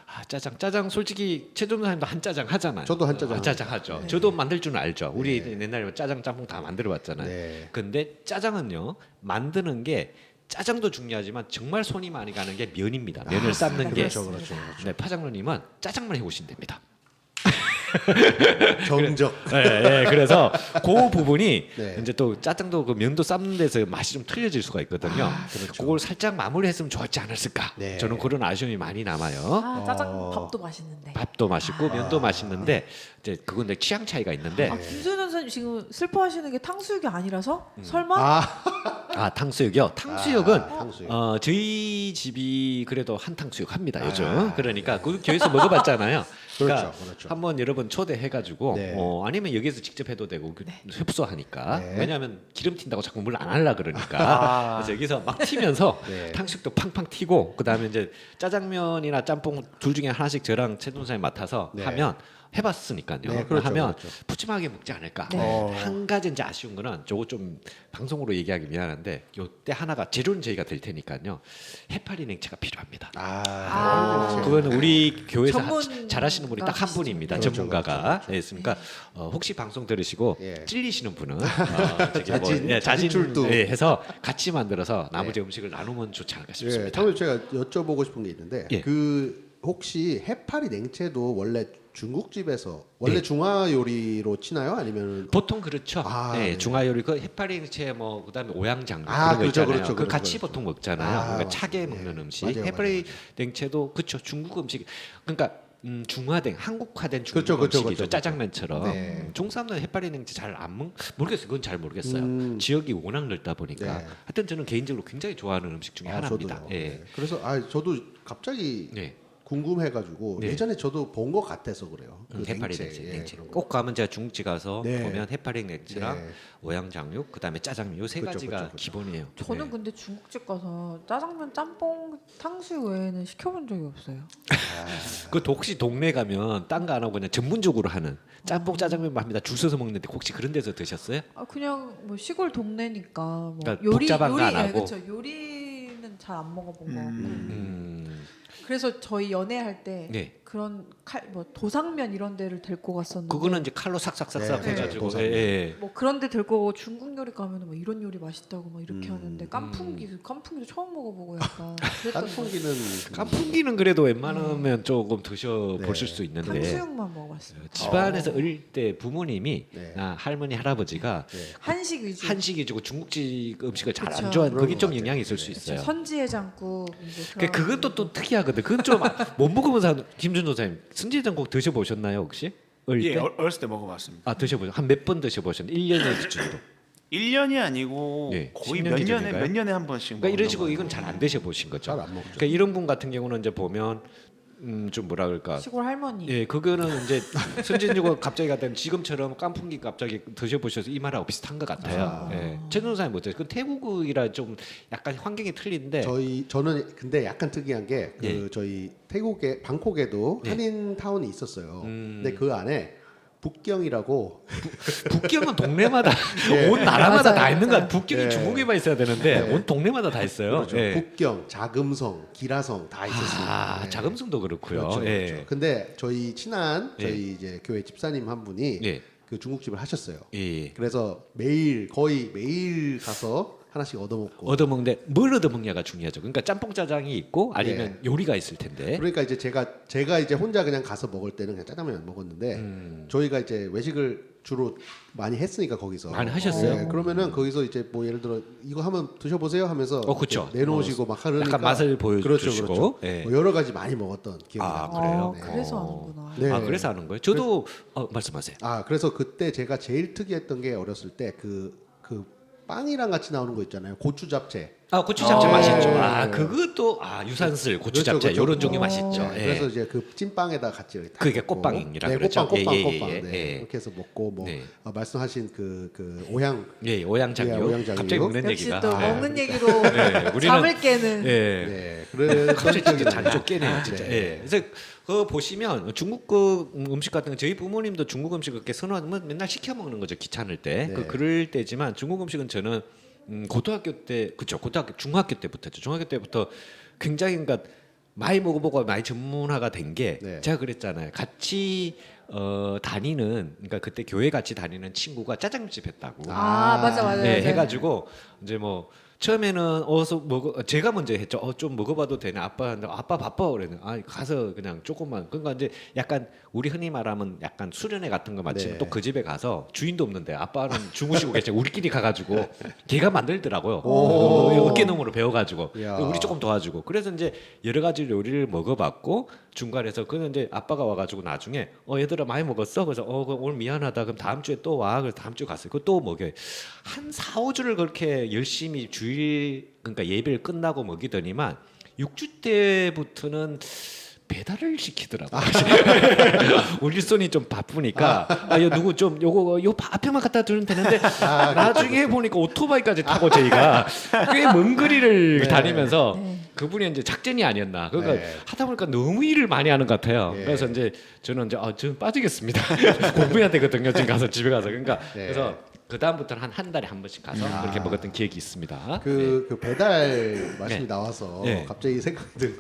아, 짜장 솔직히 최종사님도 한 짜장 하잖아요. 저도 한 짜장 짜장 하죠. 네. 저도 만들 줄은 알죠. 우리 옛날에 짜장 짬뽕 다 만들어 봤잖아요. 네. 근데 짜장은요 만드는 게 짜장도 중요하지만 정말 손이 많이 가는 게 면입니다. 면을 삶는 게. 그렇죠, 그렇죠. 네, 파장로님은 짜장만 해오시면 됩니다. 정적. 네, 그래서 그 부분이 네. 이제 또 짜장도 그 면도 삶는 데서 맛이 좀 틀려질 수가 있거든요. 그렇죠. 그걸 살짝 마무리했으면 좋았지 않았을까? 네. 저는 그런 아쉬움이 많이 남아요. 아, 짜장 밥도 맛있는데. 밥도 맛있고 면도 맛있는데 이제 그건 내 취향 차이가 있는데 아, 김승윤 전도사님 지금 슬퍼하시는 게 탕수육이 아니라서? 설마? 아, 탕수육이요. 탕수육은 탕수육. 저희 집이 그래도 한 탕수육 합니다 요즘. 아, 그러니까 그 교회에서 먹어봤잖아요. 그러니까 그렇죠. 한번 여러분 초대해가지고 네. 아니면 여기서 직접 해도 되고 협소하니까 네. 왜냐하면 기름 튄다고 자꾸 물 안 하려 그러니까 그래서 여기서 막 튀면서 네. 탕수육도 팡팡 튀고 그 다음에 이제 짜장면이나 짬뽕 둘 중에 하나씩 저랑 최동사님 맡아서 네. 하면 해봤으니까요. 네, 그렇죠, 하면 그렇죠. 푸짐하게 먹지 않을까. 네. 한 가지 이제 아쉬운 거는 저거 좀 방송으로 얘기하기 미안한데 요때 하나가 재료는 저희가 될 테니까요. 해파리 냉채가 필요합니다. 아. 그거는 우리 교회에서 전문가 잘하시는 분이 딱 한 분입니다. 그렇죠, 전문가가. 그렇죠. 네, 있으니까 혹시 방송 들으시고 예. 찔리시는 분은 자진 자진 출두. 해서 같이 만들어서 나머지 음식을 나누면 좋지 않을까 예, 싶습니다. 처음에 제가 여쭤보고 싶은 게 있는데 예. 그 혹시 해파리 냉채도 원래 중국집에서 원래 중화 요리로 치나요? 아니면 보통 그렇죠. 아, 네, 네. 중화 요리 그 해파리 냉채 뭐 그다음에 오양장 아, 그런 거 그렇죠, 있잖아요. 그렇죠, 그 그렇죠, 같이 그렇죠. 보통 먹잖아요. 아, 그러니까 맞아요. 차게 예. 먹는 음식. 맞아요, 해파리 맞아요. 냉채도 그렇죠. 중국 음식. 그러니까 한국화된 중국 그렇죠, 그렇죠, 음식이죠. 그렇죠. 짜장면처럼. 네. 중국 사람들은 해파리 냉채 잘 안 모르겠어요. 그건 잘 모르겠어요. 지역이 워낙 넓다 보니까. 네. 하여튼 저는 개인적으로 굉장히 좋아하는 음식 중에 하나입니다. 저도요. 예. 네. 그래서 저도 갑자기 네. 궁금해가지고 네. 예전에 저도 본 것 같아서 그래요. 그 해파리 냉채, 냉채, 예, 냉채. 그런 거. 꼭 가면 제가 중국집 가서 네. 보면 해파리 냉채랑 네. 오양장육, 그다음에 짜장면 요 세 그렇죠, 가지가 그렇죠, 그렇죠. 기본이에요. 저는 네. 근데 중국집 가서 짜장면, 짬뽕, 탕수육 외에는 시켜본 적이 없어요. 그 혹시 동네 가면 딴 거 안 하고 그냥 전문적으로 하는 짬뽕 짜장면 합니다. 줄 서서 먹는데 혹시 그런 데서 드셨어요? 아 그냥 뭐 시골 동네니까 뭐 그러니까 복잡한 거 안 하고. 그렇죠. 요리는 잘 안 먹어본 것 같고. 음. 그래서 저희 연애할 때 네. 그런 뭐 도상면 이런 데를 데리고 갔었는데 그거는 이제 칼로 삭삭삭삭 네, 해가지고 도상면. 예. 뭐 그런 데 데리고 중국 요리 가면은 뭐 이런 요리 맛있다고 막 이렇게 음. 하는데 깐풍기도 처음 먹어보고 약간 그랬던 깐풍기는 깐풍기는 그래도 웬만하면 조금 드셔 네. 보실 수 있는데 탕수육만 먹어봤어요. 집안에서 어릴 때 부모님이 네. 할머니 할아버지가 네. 한식 위주. 한식 위주고 중국집 음식을 잘 안 그쵸. 좋아하는 그게 그런 좀 것 영향이 같아요. 있을 수 네. 있어요. 선지해장국 이제 그러니까 그것도 또 특이하거든. 그건 좀 못 먹어본 사람 김준 조사님 선지해장국 드셔보셨나요 혹시? 어릴 예, 때? 어렸을 때 먹어봤습니다. 드셔보셨 한 몇 번 드셔보셨나요? 1년에 기준으로. 1년이 아니고 예, 거의 10년 몇 년에 기준인가요? 몇 년에 한 번씩. 그러니까 이런 먹는 식으로 거예요. 이건 잘 안 드셔보신 거죠. 잘 안 먹죠. 그러니까 이런 분 같은 경우는 이제 보면 좀 뭐라 그럴까? 시골 할머니. 예, 그거는 이제 선진국가 갑자기 갔다는 지금처럼 깐풍기 갑자기 드셔보셔서 이 말하고 비슷한 것 같아요. 예, 최준호 사님 어때요? 그 태국이라 좀 약간 환경이 틀린데. 저는 근데 약간 특이한 게 그 예. 저희 태국에 방콕에도 예. 한인 타운이 있었어요. 근데 그 안에 북경이라고 북경은 동네마다 예. 온 나라마다 맞아요, 다 있는 것 맞아요. 같아요. 북경이 예. 중국에만 있어야 되는데 예. 온 동네마다 다 있어요. 그렇죠. 예. 북경, 자금성, 기라성 다 있었습니다. 아, 네. 자금성도 그렇고요. 그렇죠, 예. 그렇죠. 근데 저희 친한 예. 저희 이제 교회 집사님 한 분이 예. 그 중국집을 하셨어요. 예. 그래서 거의 매일 가서 하나씩 얻어먹고. 얻어먹는데 뭘 얻어먹냐가 중요하죠. 그러니까 짬뽕 짜장이 있고 아니면 요리가 있을 텐데. 그러니까 이제 제가 이제 혼자 그냥 가서 먹을 때는 그냥 짜장면 먹었는데 저희가 이제 외식을 주로 많이 했으니까 거기서 많이 하셨어요? 네, 그러면은 거기서 이제 뭐 예를 들어 이거 한번 드셔보세요 하면서 그쵸. 이렇게 내놓으시고 막 하려니까 약간 맛을 보여주시고. 그렇죠. 예. 뭐 여러 가지 많이 먹었던 기억이 아, 나요. 그래요? 그래서 어. 아는구나. 네. 아, 그래서 하는 거예요. 저도 말씀하세요. 그래서 그때 제가 제일 특이했던 게 어렸을 때 그 빵이랑 같이 나오는 거 있잖아요. 고추 잡채. 아, 고추 잡채 아, 맛있죠. 예. 아, 그것도 유산슬 고추 그렇죠, 잡채 그렇죠. 요런 종류 맛있죠. 예. 그래서 이제 그 찐빵에다 같이 이렇게 딱 그게 먹고. 꽃빵이라 네, 그러죠. 꽃빵. 예, 예, 네, 예. 이렇게 해서 먹고 뭐 네. 말씀하신 그 오향 예, 오양장류. 예, 오양장류. 갑자기 먹는 역시 얘기가. 또 예. 먹는 얘기로 우리는- 잠을 깨는. 예. 네, 그래서 갑자기 진짜 잔쪽 깨네요, 진짜. 네. 예. 그래서 그거 보시면 중국국 음식 같은 거 저희 부모님도 중국 음식 그렇게 선호하면 맨날 시켜 먹는 거죠, 귀찮을 때. 네. 그럴 때지만 중국 음식은 저는 고등학교 때, 그쵸, 중학교 때부터죠. 중학교 때부터 굉장히 그러니까 많이 먹어보고 많이 전문화가 된 게 네. 제가 그랬잖아요. 같이 다니는, 그러니까 그때 교회 같이 다니는 친구가 짜장면집 했다고. 맞아. 네, 해가지고 이제 뭐 처음에는 어서 먹어 제가 먼저 했죠. 좀 먹어봐도 되네. 아빠 바빠 그래는. 가서 그냥 조금만. 그러니까 이제 약간 우리 흔히 말하면 약간 수련회 같은 거 마치면 네. 또 그 집에 가서 주인도 없는데 아빠는 주무시고 계시고 우리끼리 가가지고 걔가 만들더라고요. 오. 어깨너머로 배워가지고 이야. 우리 조금 도와주고. 그래서 이제 여러 가지 요리를 먹어봤고 중간에서 그는 이제 아빠가 와가지고 나중에 얘들아 많이 먹었어. 그래서 그럼 오늘 미안하다. 그럼 다음 주에 또 와. 그래서 다음 주에 갔어요. 그거 또 먹여요. 한 4, 5주를 그렇게 열심히 주일 그러니까 예배를 끝나고 먹이더니만 6주 때부터는 배달을 시키더라고요. 우리 손이 좀 바쁘니까 누구 좀 요 앞에만 갖다 두면 되는데 나중에 보니까 오토바이까지 타고 저희가 꽤 먼 거리를 네. 다니면서 네. 그분이 이제 작전이 아니었나. 그러니까 네. 하다 보니까 너무 일을 많이 하는 것 같아요. 예. 그래서 이제 저는 저는 빠지겠습니다. 공부해야 되거든요. 지금 가서 집에 가서. 그러니까 네. 그래서 그 다음부터는 한 달에 한 번씩 가서 그렇게 먹었던 기억이 있습니다. 그 배달 말씀이 네. 나와서 네. 갑자기 생각이 든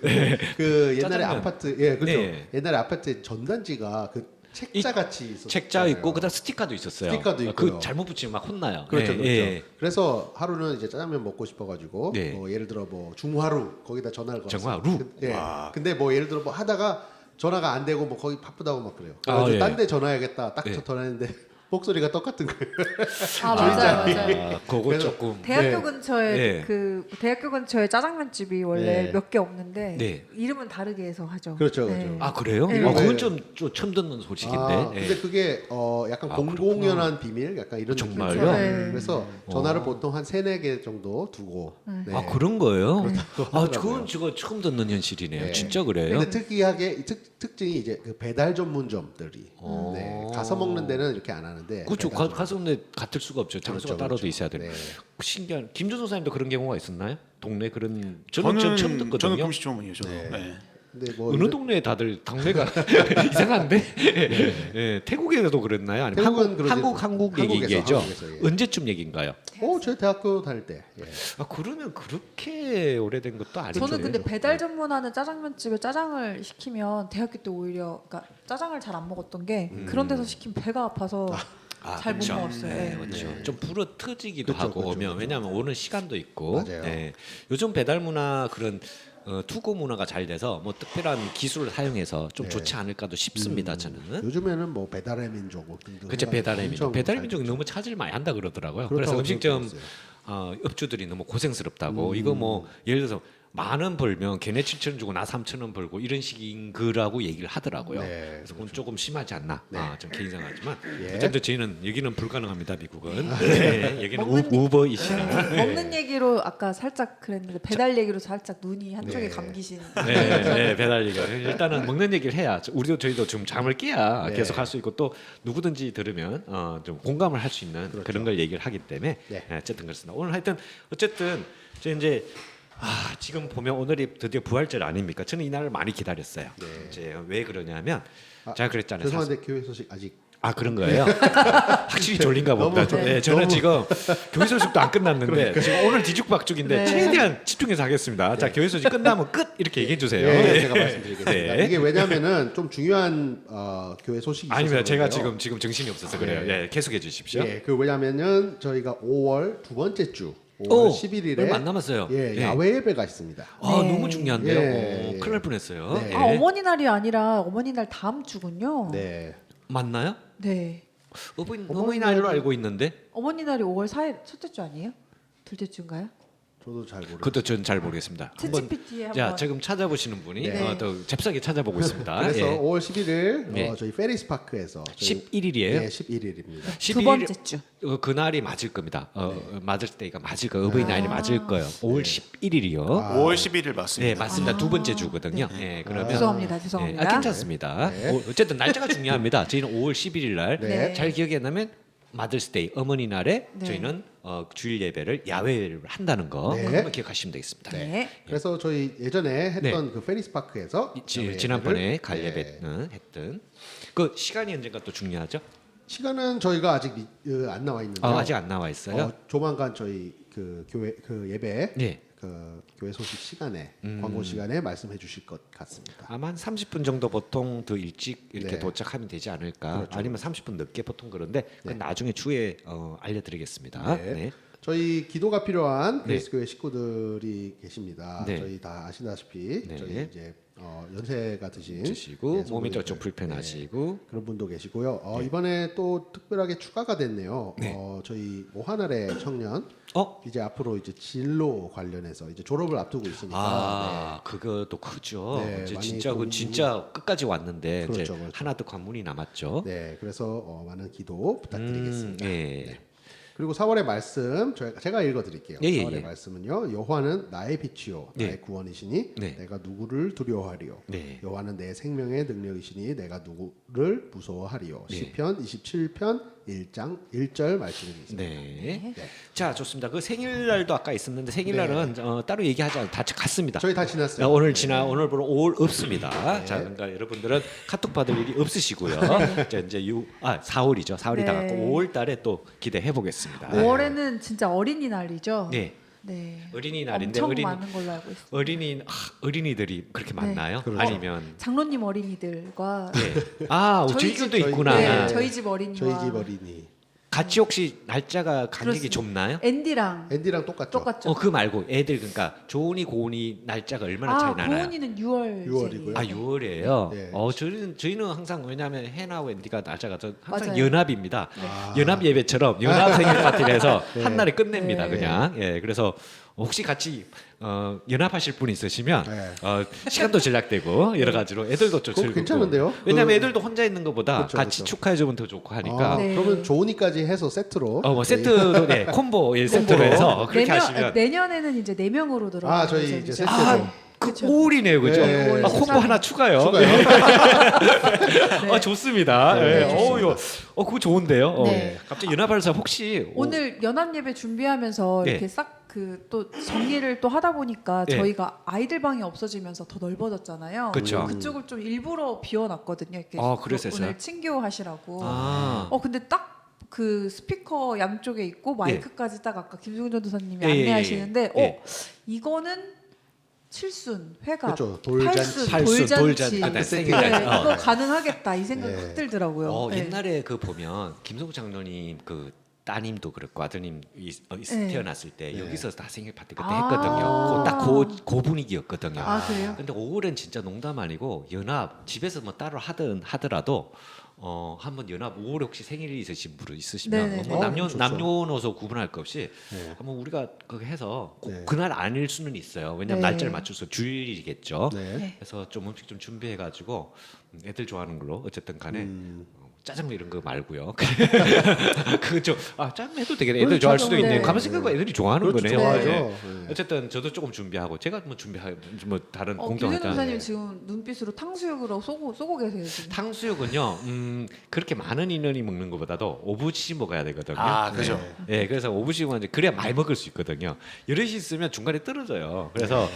그 옛날에 짜장면. 아파트 그렇죠. 네. 옛날에 아파트에 전단지가 그 책자 같이 있었어요. 책자 있고 그다음 스티커도 있었어요. 스티커도 있고요. 그 잘못 붙이면 막 혼나요. 그렇죠, 예, 그렇죠. 예. 그래서 하루는 이제 짜장면 먹고 싶어가지고 네. 뭐 예를 들어 뭐 중화루 거기다 전화를 걸었어요. 정화루? 네. 근데 뭐 예를 들어 뭐 하다가 전화가 안 되고 뭐 거기 바쁘다고 막 그래요. 아, 그래서 예. 딴 데 전화해야겠다. 딱 예. 전화했는데 목소리가 똑같은 거예요. 맞아요. 그거 그래서 조금 대학교 네. 근처에 네. 대학교 근처에 짜장면집이 원래 네. 몇 개 없는데 네. 이름은 다르게 해서 하죠. 그렇죠, 네. 그렇죠. 아 그래요? 네. 그건 좀 처음 듣는 소식인데. 예. 근데 그게 약간 아, 공공연한 비밀 약간 이런 정말요? 느낌이죠. 네. 그래서 전화를 보통 한 3-4개 정도 두고 네. 아 그런 거예요? 아 하더라고요. 그건 제가 처음 듣는 현실이네요. 네. 진짜 그래요? 근데 특이하게 특징이 이제 그 배달 전문점들이 네. 가서 먹는 데는 이렇게 안 하는데 그렇죠. 배달 전문- 가서 근데 같을 수가 없죠. 장소가 그렇죠, 따로도 그렇죠. 있어야 되는. 네. 신기한. 김준호 사님도 그런 경우가 있었나요? 동네 그런 저는 처음 듣거든요. 저는 금시초문이에요. 저도. 네. 네. 근데 뭐 어느 동네에 다들 당내가 이상한데? 예, 태국에도 그랬나요? 아니면 태국은 그러지- 한국 한국에서, 얘기죠? 한국에서, 예. 언제쯤 얘기인가요? 저희 대학교 다닐 때 예. 그러면 그렇게 오래된 것도 아니죠. 저는 근데 배달 전문하는 짜장면집에 짜장을 시키면 대학교 때 오히려 그러니까 짜장을 잘 안 먹었던 게 그런 데서 시키면 배가 아파서 잘 못 그렇죠. 먹었어요. 네, 네. 그렇죠. 네. 좀 불어 터지기도 그렇죠, 하고 그렇죠, 오면 그렇죠. 왜냐하면 오는 시간도 있고. 맞아요. 네. 요즘 배달 문화 그런 투고 문화가 잘 돼서 뭐 특별한 기술을 사용해서 좀 네. 좋지 않을까도 싶습니다. 저는. 요즘에는 뭐 배달의 민족 뭐 등등 그렇죠. 해가지고 배달의 민족. 엄청 배달의 잘 민족이 됐죠. 너무 차질 많이 한다 그러더라고요. 그렇다고 그래서 음식점 들었어요. 업주들이 너무 고생스럽다고. 이거 뭐 예를 들어서 만원 벌면 걔네 7천 원 주고 나 3천 원 벌고 이런 식인 거라고 얘기를 하더라고요. 네, 그래서 그건 조금 심하지 않나. 좀 개인생각하지만 예. 어쨌든 저희는 여기는 불가능합니다. 미국은. 네, 여기는 먹는 우버 이시라. 먹는 얘기로 아까 살짝 그랬는데 배달 얘기로 살짝 눈이 한쪽에 네. 감기신. 네, 배달 얘기. 일단은 먹는 얘기를 해야 우리도 저희도 좀 잠을 깨야 네. 계속 할 수 있고 또 누구든지 들으면 좀 공감을 할 수 있는 그렇죠. 그런걸 얘기를 하기 때문에 네. 어쨌든 그렇습니다. 오늘 하여튼 어쨌든 저 이제 지금 보면 오늘이 드디어 부활절 아닙니까? 저는 이날을 많이 기다렸어요. 네. 이제 왜 그러냐면 아, 제가 그랬잖아요. 죄송한데 교회 소식 아직 그런 거예요? 확실히 졸린가 보다. 너무- 네, 저는 지금 교회 소식도 안 끝났는데 지금 오늘 뒤죽박죽인데 네. 최대한 집중해서 하겠습니다. 자, 교회 소식 끝나면 끝 이렇게 얘기해 주세요. 네, 제가 말씀드리겠습니다. 네. 이게 왜냐면은 좀 중요한 교회 소식이 있어서 아닙니다. 제가 그런데요. 지금 정신이 없어서 그래요. 네. 예, 계속해 주십시오. 예, 그 왜냐면은 저희가 5월 두 번째 주 5월 오, 11일에 얼마 안 남았어요. 예, 예. 야외 예배가 있습니다. 네. 너무 중요한데요. 예. 큰일 날 뻔했어요. 네. 예. 어머니날이 아니라 어머니날 다음 주군요. 네. 맞나요? 네. 어머니날로 알고 있는데 어머니날이 5월 4일 첫째 주 아니에요? 둘째 주인가요? 저도 잘 모르겠어요. 그것도 저는 잘 모르겠습니다. 한번 챗GPT에 자 한번. 지금 찾아보시는 분이 네. 또 잽싸게 찾아보고 있습니다. 그래서 예. 5월 11일 네. 저희 페리스 파크에서 11일이에요. 네, 11일입니다. 두 번째 주. 그날이 맞을 겁니다. 맞을 때가 맞을 거예요. 아. 어버이날이 맞을 거예요. 5월 11일이요. 5월 11일 네, 맞습니다. 맞습니다. 두 번째 주거든요. 예, 그러면 죄송합니다. 네, 죄송합니다. 괜찮습니다. 네. 어쨌든 날짜가 중요합니다. 저희는 5월 11일 날 네. 잘 기억해 나면 마더스데이 어머니 날에 네. 저희는 주일 예배를 야외를 한다는 거 네. 한번 기억하시면 되겠습니다. 네. 그래서 저희 예전에 했던 그 페리스 파크에서 야외 지난번에 예배를- 갈 네. 예배는 했던 그 시간이 언젠가 또 중요하죠? 시간은 저희가 아직 안 나와 있는데 아직 안 나와 있어요. 조만간 저희 그 교회 그 예배 네. 그 교회 소식 시간에 광고 시간에 말씀해 주실 것 같습니다. 아마 한 30분 정도 보통 더 일찍 이렇게 네. 도착하면 되지 않을까? 그렇죠. 아니면 30분 늦게 보통 그런데 그건 나중에 추후에 알려드리겠습니다. 네. 네. 저희 기도가 필요한 네. 그리스 교회 식구들이 계십니다. 네. 저희 다 아시다시피 네. 저희 이제 연세가 드신 드시고 네, 몸이 성도님들, 좀 불편하시고 그런 분도 계시고요. 이번에 또 특별하게 추가가 됐네요. 네. 저희 모하나의 청년 이제 앞으로 이제 진로 관련해서 이제 졸업을 앞두고 있으니까 그것도 크죠. 네, 이제 많이 진짜 또 진짜 끝까지 왔는데 이제 그렇죠, 그렇죠. 하나 더 관문이 남았죠. 네, 그래서 많은 기도 부탁드리겠습니다. 예. 네. 그리고 4월의 말씀 제가 읽어드릴게요. 예, 예, 4월의 예. 말씀은요. 여호와는 나의 빛이요 네. 나의 구원이시니 네. 내가 누구를 두려워하리요. 네. 여호와는 내 생명의 능력이시니 내가 누구를 무서워하리요. 네. 시편 27편 1장 1절 말씀이 있습니다. 네. 네. 자, 좋습니다. 그 생일날도 아까 있었는데 생일날은 따로 얘기하지 않고 다 갔습니다. 저희 다 지났어요. 오늘 네. 오늘부로 5월 없습니다. 자, 그러니까 여러분들은 카톡 받을 일이 없으시고요. 자, 이제 4월이죠. 4월이 다 네. 갔고 5월 달에 또 기대해 보겠습니다. 5월에는 진짜 어린이날이죠. 네. 네. 어린이날인데 엄청 많은 걸로 알고 있어요. 어린이들이 그렇게 많나요? 그렇죠. 아니면 장로님 어린이들과 네. 저희 저희도 집- 있구나. 네, 저희 집 어린이와 저희 집 어린이 같이 혹시 날짜가 간격이 그렇습니다. 좁나요? 앤디랑 앤디랑 똑같죠. 똑같죠. 그 말고 애들 그러니까 조은이 고은이 날짜가 얼마나 차이 나나요? 고은이는 6월 6월이고요. 6월이에요. 네. 저희는 항상 왜냐하면 해나와 앤디가 날짜가 항상 맞아요. 연합입니다. 아. 연합 예배처럼 연합 생일 파티를 해서 네. 한 날에 끝냅니다. 네. 그냥. 예, 그래서 혹시 같이 연합하실 분 있으시면 네. 시간도 절약되고 여러 가지로 애들도 좀 그거 즐겁고. 괜찮은데요? 왜냐하면 애들도 혼자 있는 것보다 그렇죠, 같이 그렇죠. 축하해 주면 더 좋고 하니까. 네. 그러면 조은이까지 해서 세트로 뭐 세트도 네, 콤보 세트로 해서 그렇게 하시면 내년에는 이제 4명으로 들어가요. 저희 그래서 이제 이제 세트로. 그렇죠. 5월이네요, 그죠? 네. 콤보 하나 추가요. 추가요. 네. 좋습니다. 네, 네. 좋습니다. 그거 좋은데요. 네. 갑자기 연합할사 혹시 오늘 연합 예배 준비하면서 네. 이렇게 싹 그 또 정리를 또 하다 보니까 네. 저희가 아이들 방이 없어지면서 더 넓어졌잖아요. 그쵸. 그쪽을 좀 일부러 비워놨거든요. 이렇게 그랬었어요? 오늘 친교하시라고. 아. 근데 딱 그 스피커 양쪽에 있고 마이크까지 딱 아까 김승훈 전도사님이 예, 예, 예. 안내하시는데 예. 이거는 칠순, 회갑, 그렇죠. 돌잔치. 팔순, 팔순, 돌잔치. 돌잔치. 네, 생일잔치. 이거 가능하겠다 이 생각이 네. 확 들더라고요. 네. 옛날에 그 보면 김성국 장로님 그 따님도 그렇고 아드님 네. 태어났을 때 네. 여기서 다 생일 파티 그때 아. 했거든요. 딱그 분위기였거든요. 아 그래요? 근데 5월엔 진짜 농담 아니고 연합 집에서 뭐 따로 하더라도 한번 연합 5월 혹시 생일이 있으신 분 있으시면 네네. 뭐 좋죠. 남녀노소 구분할 것 없이 네. 한번 우리가 그거 해서 꼭 네. 그날 아닐 수는 있어요. 왜냐면 네. 날짜를 맞춰서 주일이겠죠. 네. 네. 그래서 좀 음식 좀 준비해가지고 애들 좋아하는 걸로 어쨌든 간에 짜장면 이런 거 말고요. 그거 좀 짜장면 해도 되겠네. 애들 그럼 좋아할 수도 짜장면, 있네. 네. 가만 생각해보면 애들이 좋아하는 그렇죠. 거네요. 좋아하죠. 네. 네. 어쨌든 저도 조금 준비하고 제가 뭐 준비하 뭐 다른 김준호 공정하자. 선생님 지금 눈빛으로 탕수육으로 쏘고 계세요 지금. 탕수육은요, 그렇게 많은 인원이 먹는 것보다도 오부씩 먹어야 되거든요. 아, 그죠. 예, 그래서 오부씩은 이제 그래야 많이 먹을 수 있거든요. 여럿이 있으면 중간에 떨어져요. 그래서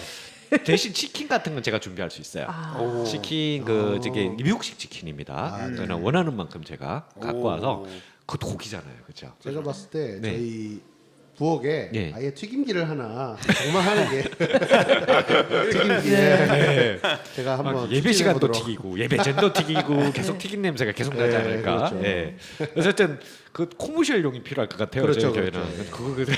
대신 치킨 같은 건 제가 준비할 수 있어요. 아. 치킨 저게 미국식 치킨입니다. 저는 원하는 만큼 제가 갖고 와서 그것도 고기잖아요, 그렇죠? 제가 봤을 때 네. 저희 부엌에 네. 아예 튀김기를 하나 정말 하는 게 튀김기에 네. 제가 한번 예배 시간도 추진해보도록. 튀기고 예배 전도 튀기고 계속 튀긴 냄새가 계속 나지 네, 않을까. 그렇죠. 예. 어쨌든 그 코무셜용이 필요할 것 같아요. 그렇죠, 저희 교회는. 그렇죠. 그거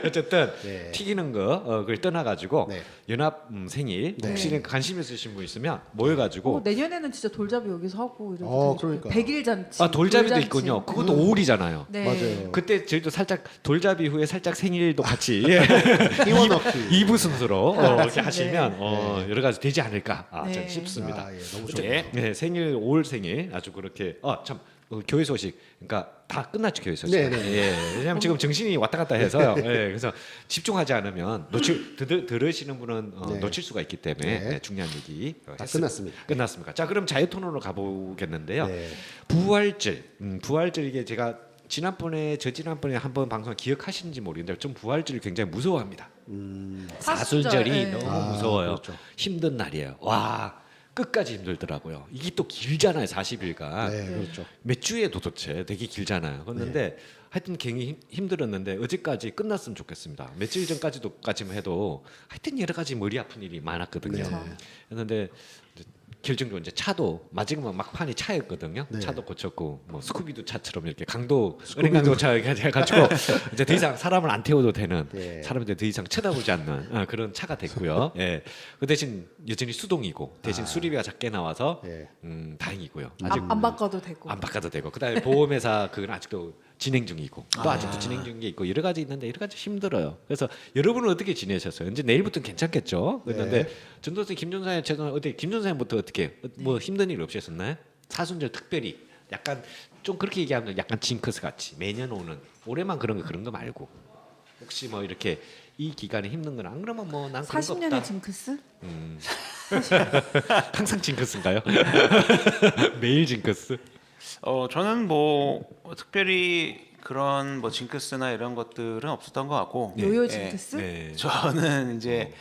어쨌든 네. 튀기는 거 그걸 떠나가지고 네. 연합 생일 네. 혹시 관심 있으신 분 있으면 모여가지고 내년에는 진짜 돌잡이 여기서 하고 이래도 그러니까. 100일 잔치. 돌잡이도 돌잔치. 있군요. 그것도 5월이잖아요. 네. 맞아요. 그때 저희도 살짝 돌잡이 후에 살짝 생일도 같이 끼워 넣기. 2부 순서로 이렇게 하시면 네. 여러 가지 되지 않을까 네. 저는 싶습니다. 아, 예, 너무 좋아요. 네. 네, 생일 5월 생일 아주 그렇게 참 교회 소식 그러니까 다 끝났죠 교회 소식. 네, 네. 예, 왜냐하면 지금 정신이 왔다 갔다 해서요. 예, 그래서 집중하지 않으면 들으시는 분은 네. 놓칠 수가 있기 때문에 네. 중요한 얘기 다 끝났습니다. 끝났습니까? 자, 그럼 자유 토론으로 가보겠는데요. 네. 부활절, 부활절 이게 제가 저지난번에 한번 방송 기억하시는지 모르겠는데 좀 부활절을 굉장히 무서워합니다. 사순절이 네. 너무 무서워요. 그렇죠. 힘든 날이에요. 와 끝까지 힘들더라고요. 이게 또 길잖아요. 40일간. 네, 그렇죠. 몇 주에 도대체 되게 길잖아요. 그런데 하여튼 굉장히 힘들었는데 어제까지 끝났으면 좋겠습니다. 며칠 전까지만 해도 하여튼 여러 가지 머리 아픈 일이 많았거든요. 그렇죠. 그런데 결정적으로 이제 차도 마지막 막판이 차였거든요. 네. 차도 고쳤고 뭐 스쿠비도 차처럼 이렇게 은행 강도 차 해가지고 이제 더 이상 사람을 안 태워도 되는 네. 사람들 더 이상 쳐다보지 않는 그런 차가 됐고요. 예. 그 대신 여전히 수동이고 대신 수리비가 작게 나와서 네. 다행이고요. 아직 안 바꿔도 되고. 안 바꿔도 되고 그다음에 보험회사 그건 아직도 진행 중이고 또 아직도 진행 중인 게 있고 여러 가지 있는데 여러 가지 힘들어요. 그래서 여러분은 어떻게 지내셨어요? 이제 내일부터는 괜찮겠죠? 그런데 전도생 김전사님 최근 김전사님부터 어떻게 뭐 힘든 일 없이 했었나요? 사순절 특별히 약간 좀 그렇게 얘기하면 약간 징크스 같이 매년 오는 올해만 그런 거 말고 혹시 뭐 이렇게 이 기간에 힘든 건 안 그러면 뭐 난 그런 거 40년의 없다. 징크스? 항상 징크스인가요? 매일 징크스? 저는 뭐 특별히 그런 뭐 징크스나 이런 것들은 없었던 것 같고 요요 예, 징크스? 네. 저는 이제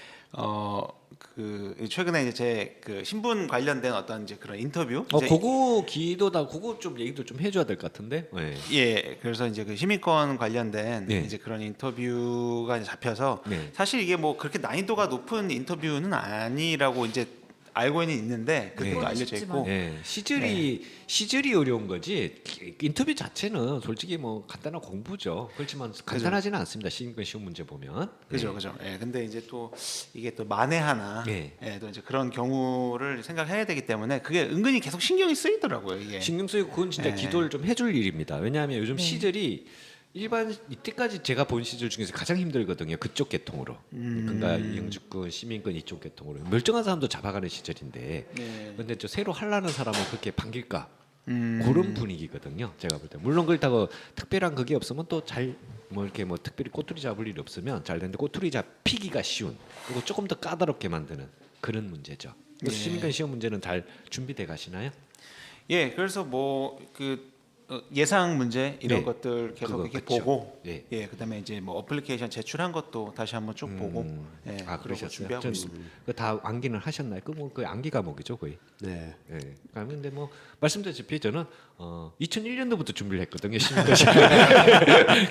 그 최근에 이제 제 그 신분 관련된 어떤 이제 그런 인터뷰 이제 그거 기도다. 그거 좀 얘기도 좀 해줘야 될 것 같은데. 네. 예, 그래서 이제 그 시민권 관련된 네. 이제 그런 인터뷰가 이제 잡혀서 네. 사실 이게 뭐 그렇게 난이도가 높은 인터뷰는 아니라고 이제 알고는 있는데 그것도 네. 알려져 있고 네, 시절이 어려운 거지 인터뷰 자체는 솔직히 뭐 간단한 공부죠. 그렇지만 간단하지는 않습니다. 시민권 시험 문제 보면. 그죠, 그죠. 예, 근데 이제 또 이게 또 만에 하나, 네. 예, 또 이제 그런 경우를 생각해야 되기 때문에 그게 은근히 계속 신경이 쓰이더라고요, 이게. 신경 쓰이고 그건 진짜 네. 기도를 좀 해줄 일입니다. 왜냐하면 요즘 네. 시절이 일반 이때까지 제가 본 시절 중에서 가장 힘들거든요. 그쪽 계통으로. 그러니까 영주권, 시민권 이쪽 계통으로 멀쩡한 사람도 잡아가는 시절인데. 네. 근데 저 새로 하려는 사람은 그렇게 반길까? 그런 분위기거든요. 제가 볼 때. 물론 그렇다고 특별한 그게 없으면 또 잘 뭐 이렇게 뭐 특별히 꼬투리 잡을 일이 없으면 잘 되는데 꼬투리 잡히기가 쉬운 그리고 조금 더 까다롭게 만드는 그런 문제죠. 그래서 네. 시민권 시험 문제는 잘 준비돼 가시나요? 예, 그래서 뭐 그 예상 문제 이런 네. 것들 계속 그거, 이렇게 그쵸. 보고, 네. 예, 그다음에 이제 뭐 어플리케이션 제출한 것도 다시 한번 쭉 보고, 예, 그러고 그러셨어요. 준비하고 있습니다. 그다 암기는 하셨나요? 그 암기 과목이죠 거의. 네. 예. 그런데 뭐 말씀드렸다시피 저는 2001년도부터 준비를 했거든요. 시민권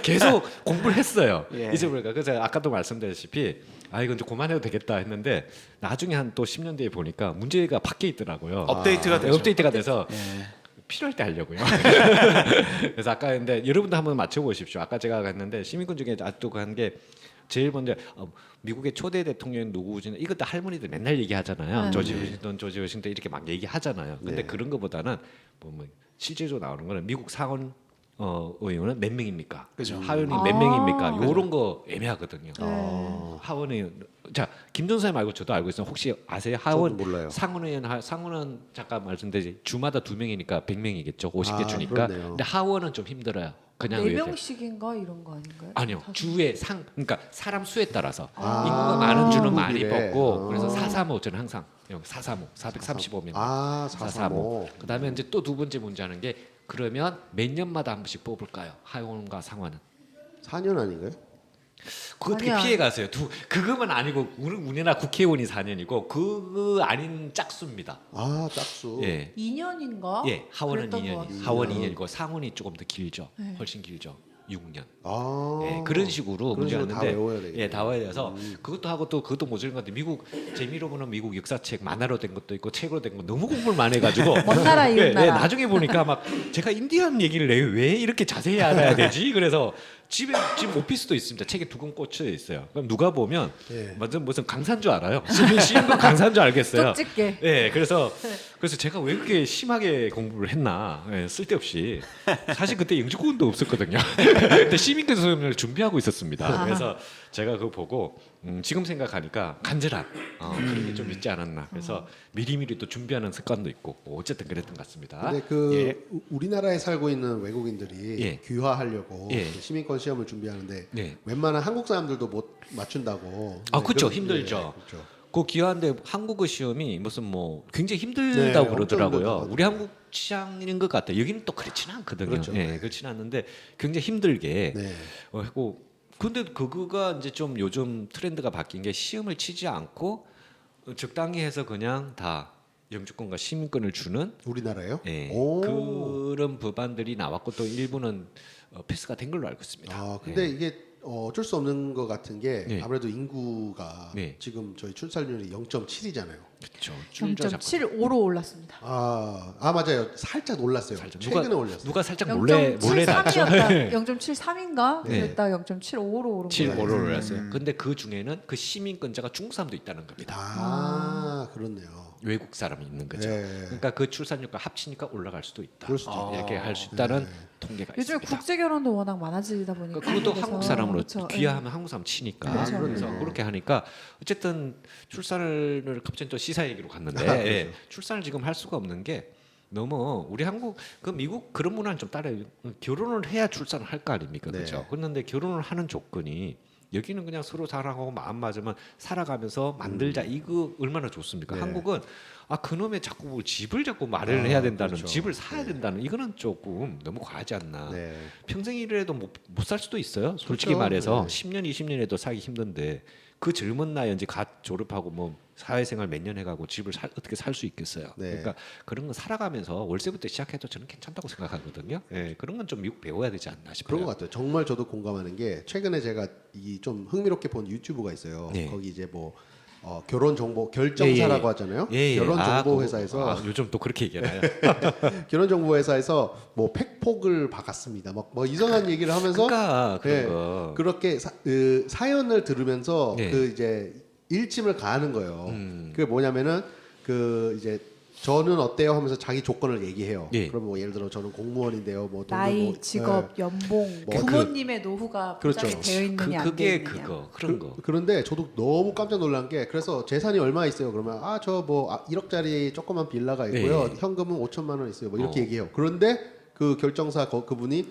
계속 공부를 했어요. 예. 잊어버릴까. 그래서 아까도 말씀드렸다시피 이건 좀 그만해도 되겠다 했는데 나중에 한 또 10년 뒤에 보니까 문제가 바뀌어 있더라고요. 업데이트가 네, 되죠. 업데이트가 돼서 예. 필요할 때 하려고요. 그래서 아까 근데 여러분도 한번 맞춰보십시오. 아까 제가 했는데 시민권 중에 아직도 한 게 제일 먼저 미국의 초대 대통령 누구지? 이것도 할머니들 맨날 얘기하잖아요. 네. 조지 워싱턴 이렇게 막 얘기하잖아요. 근데 네. 그런 거보다는 뭐 실제적으로 나오는 거는 미국 상원 의원은 몇 명입니까? 그죠. 하원이 아. 몇 명입니까? 요런 거 애매하거든요. 네. 하원의 자 김전사님 말고 저도 알고 있어요. 혹시 아세요? 하원 저도 몰라요. 상원은 잠깐 말씀드리지 주마다 2명이니까 100명이겠죠. 50개 아, 주니까. 그렇네요. 근데 하원은 좀 힘들어요. 그냥 네 이렇게. 명씩인가 이런 거 아닌가요? 아니요 주의 그러니까 사람 수에 따라서 아. 인구가 많은 주는 많이 그래. 뽑고 아. 그래서 435 저는 항상 435 435명 아 435 435. 그다음에 이제 또 두 번째 문제하는 게 그러면 몇 년마다 한 번씩 뽑을까요? 하원과 상원은 4년 아닌가요? 그거 되게 아니야. 피해 가세요. 그거만 아니고 우리나라 국회의원이 4년이고 그거 아닌 짝수입니다. 아 짝수. 예. 2년인가? 예, 하원은 그랬던 것 2년이, 같아요. 하원 2년이고 상원이 조금 더 길죠. 네. 훨씬 길죠. 6년. 아 예, 그런 식으로 그런 식으로 다 문제였는데 외워야 되겠네. 예, 다 외워야 돼서 그것도 하고 또 그것도 모자란 건데 미국 재미로 보는 미국 역사책 만화로 된 것도 있고 책으로 된 거 너무 공부를 많이 해가지고 먼 나라 이웃 예, 나라. 나중에 보니까 막 제가 인디안 얘기를 왜 이렇게 자세히 알아야 되지? 그래서 집에 지금 오피스도 있습니다. 책에 두 권 꽂혀 있어요. 그럼 누가 보면 예. 완전 무슨 강사인 줄 알아요. 시민도 강사인 줄 알겠어요. 쪽집게. 예, 그래서 제가 왜 그렇게 심하게 공부를 했나 쓸데없이 사실 그때 영주권도 없었거든요. 그때 시민권 수업을 준비하고 있었습니다. 아. 그래서 제가 그거 보고 지금 생각하니까 간절한 그런 게 좀 있지 않았나. 그래서 미리미리 또 준비하는 습관도 있고 어쨌든 그랬던 것 같습니다. 근데 그 예. 우리나라에 살고 있는 외국인들이 예. 귀화하려고 예. 그 시민권 시험을 준비하는데 네. 웬만한 한국 사람들도 못 맞춘다고. 아, 네, 그렇죠. 그런- 힘들죠. 예, 그렇죠. 그 기한데 한국어 시험이 무슨 뭐 굉장히 네, 힘들다고 엄청 그러더라고요. 힘들다고 우리 한국 취향인 것 같아요. 여기는 또 그렇지는 않거든요. 그렇죠. 예, 그렇지는 않는데 굉장히 힘들게 네. 하고 근데 그거가 이제 좀 요즘 트렌드가 바뀐 게 시험을 치지 않고 적당히 해서 그냥 다 영주권과 시민권을 주는 우리나라요? 예, 오. 그런 법안들이 나왔고 또 일부는 패스가 된 걸로 알고 있습니다. 아 근데 이게 어쩔 수 없는 것 같은 게 네. 아무래도 인구가 네. 지금 저희 출산율이 0.7이잖아요. 그렇죠. 줄자 잡고 0.75로 올랐습니다. 아 맞아요. 살짝 놀랐어요. 살짝. 최근에 올렸어요. 누가 살짝 몰래 났죠. 0.73이었다. 0.73인가? 네. 그랬다 0.75로 오른 7 거예요. 5로 올랐어요. 근데 그 중에는 그 시민권자가 중국 사람도 있다는 겁니다. 아 그렇네요. 외국 사람이 있는 거죠. 네. 그러니까 그 출산율과 합치니까 올라갈 수도 있다. 그럴 수도 있다. 이렇게 할 수 있다는 통계가 요즘에 있습니다. 국제 결혼도 워낙 많아지다 보니까 그러니까 그것도 한국에서. 한국 사람으로 그렇죠. 귀화하면 한국 사람 치니까 그렇죠. 그래서 그렇네요. 그렇게 하니까 어쨌든 출산을 갑자기 또 시사 얘기로 갔는데 아, 그렇죠. 예, 출산을 지금 할 수가 없는 게 너무 우리 한국 그 미국 그런 문화는 좀 따라요. 결혼을 해야 출산을 할 거 아닙니까, 네. 그렇죠? 그런데 결혼을 하는 조건이 여기는 그냥 서로 사랑하고 마음 맞으면 살아가면서 만들자 이거 얼마나 좋습니까? 네. 한국은 그놈의 자꾸 뭐 집을 자꾸 마련을 해야 된다는 그렇죠. 집을 사야 된다는 이거는 조금 너무 과하지 않나. 네. 평생이라도 못 살 수도 있어요. 솔직히 그렇죠. 말해서 네. 10년, 20년에도 살기 힘든데 그 젊은 나이에 이제 갓 졸업하고 뭐 사회생활 몇 년 해가고 집을 어떻게 살 수 있겠어요. 네. 그러니까 그런 거 살아가면서 월세부터 시작해도 저는 괜찮다고 생각하거든요. 예, 그런 건 좀 미국 배워야 되지 않나 싶어요. 그런 것 같아요. 정말 저도 공감하는 게 최근에 제가 이 좀 흥미롭게 본 유튜브가 있어요. 네. 거기 이제 뭐 결혼 정보 결정사라고 예, 예. 하잖아요. 예, 예. 결혼 정보 그거- 회사에서 요즘 또 그렇게 얘기하나요? 결혼 정보 회사에서 뭐 팩폭을 박았습니다. 막 뭐 이상한 얘기를 하면서 그러니까 그런 예, 거. 그렇게 사연을 들으면서 네. 그 이제 일침을 가하는 거예요. 음. 그게 뭐냐면은 그 이제 저는 어때요 하면서 자기 조건을 얘기해요. 예. 그럼 뭐 예를 들어 저는 공무원인데요. 뭐 돈은 나이, 뭐, 직업, 연봉, 뭐 부모님의 노후가 그렇죠. 보장이 되어 있느냐 안 그게 되어 있느냐. 그거 그런 거. 그런데 저도 너무 깜짝 놀란 게 그래서 재산이 얼마 있어요. 그러면 저 뭐 1억짜리 조그만 빌라가 있고요. 네. 현금은 5천만 원 있어요. 뭐 이렇게 어. 얘기해요. 그런데 그 결정사 그분이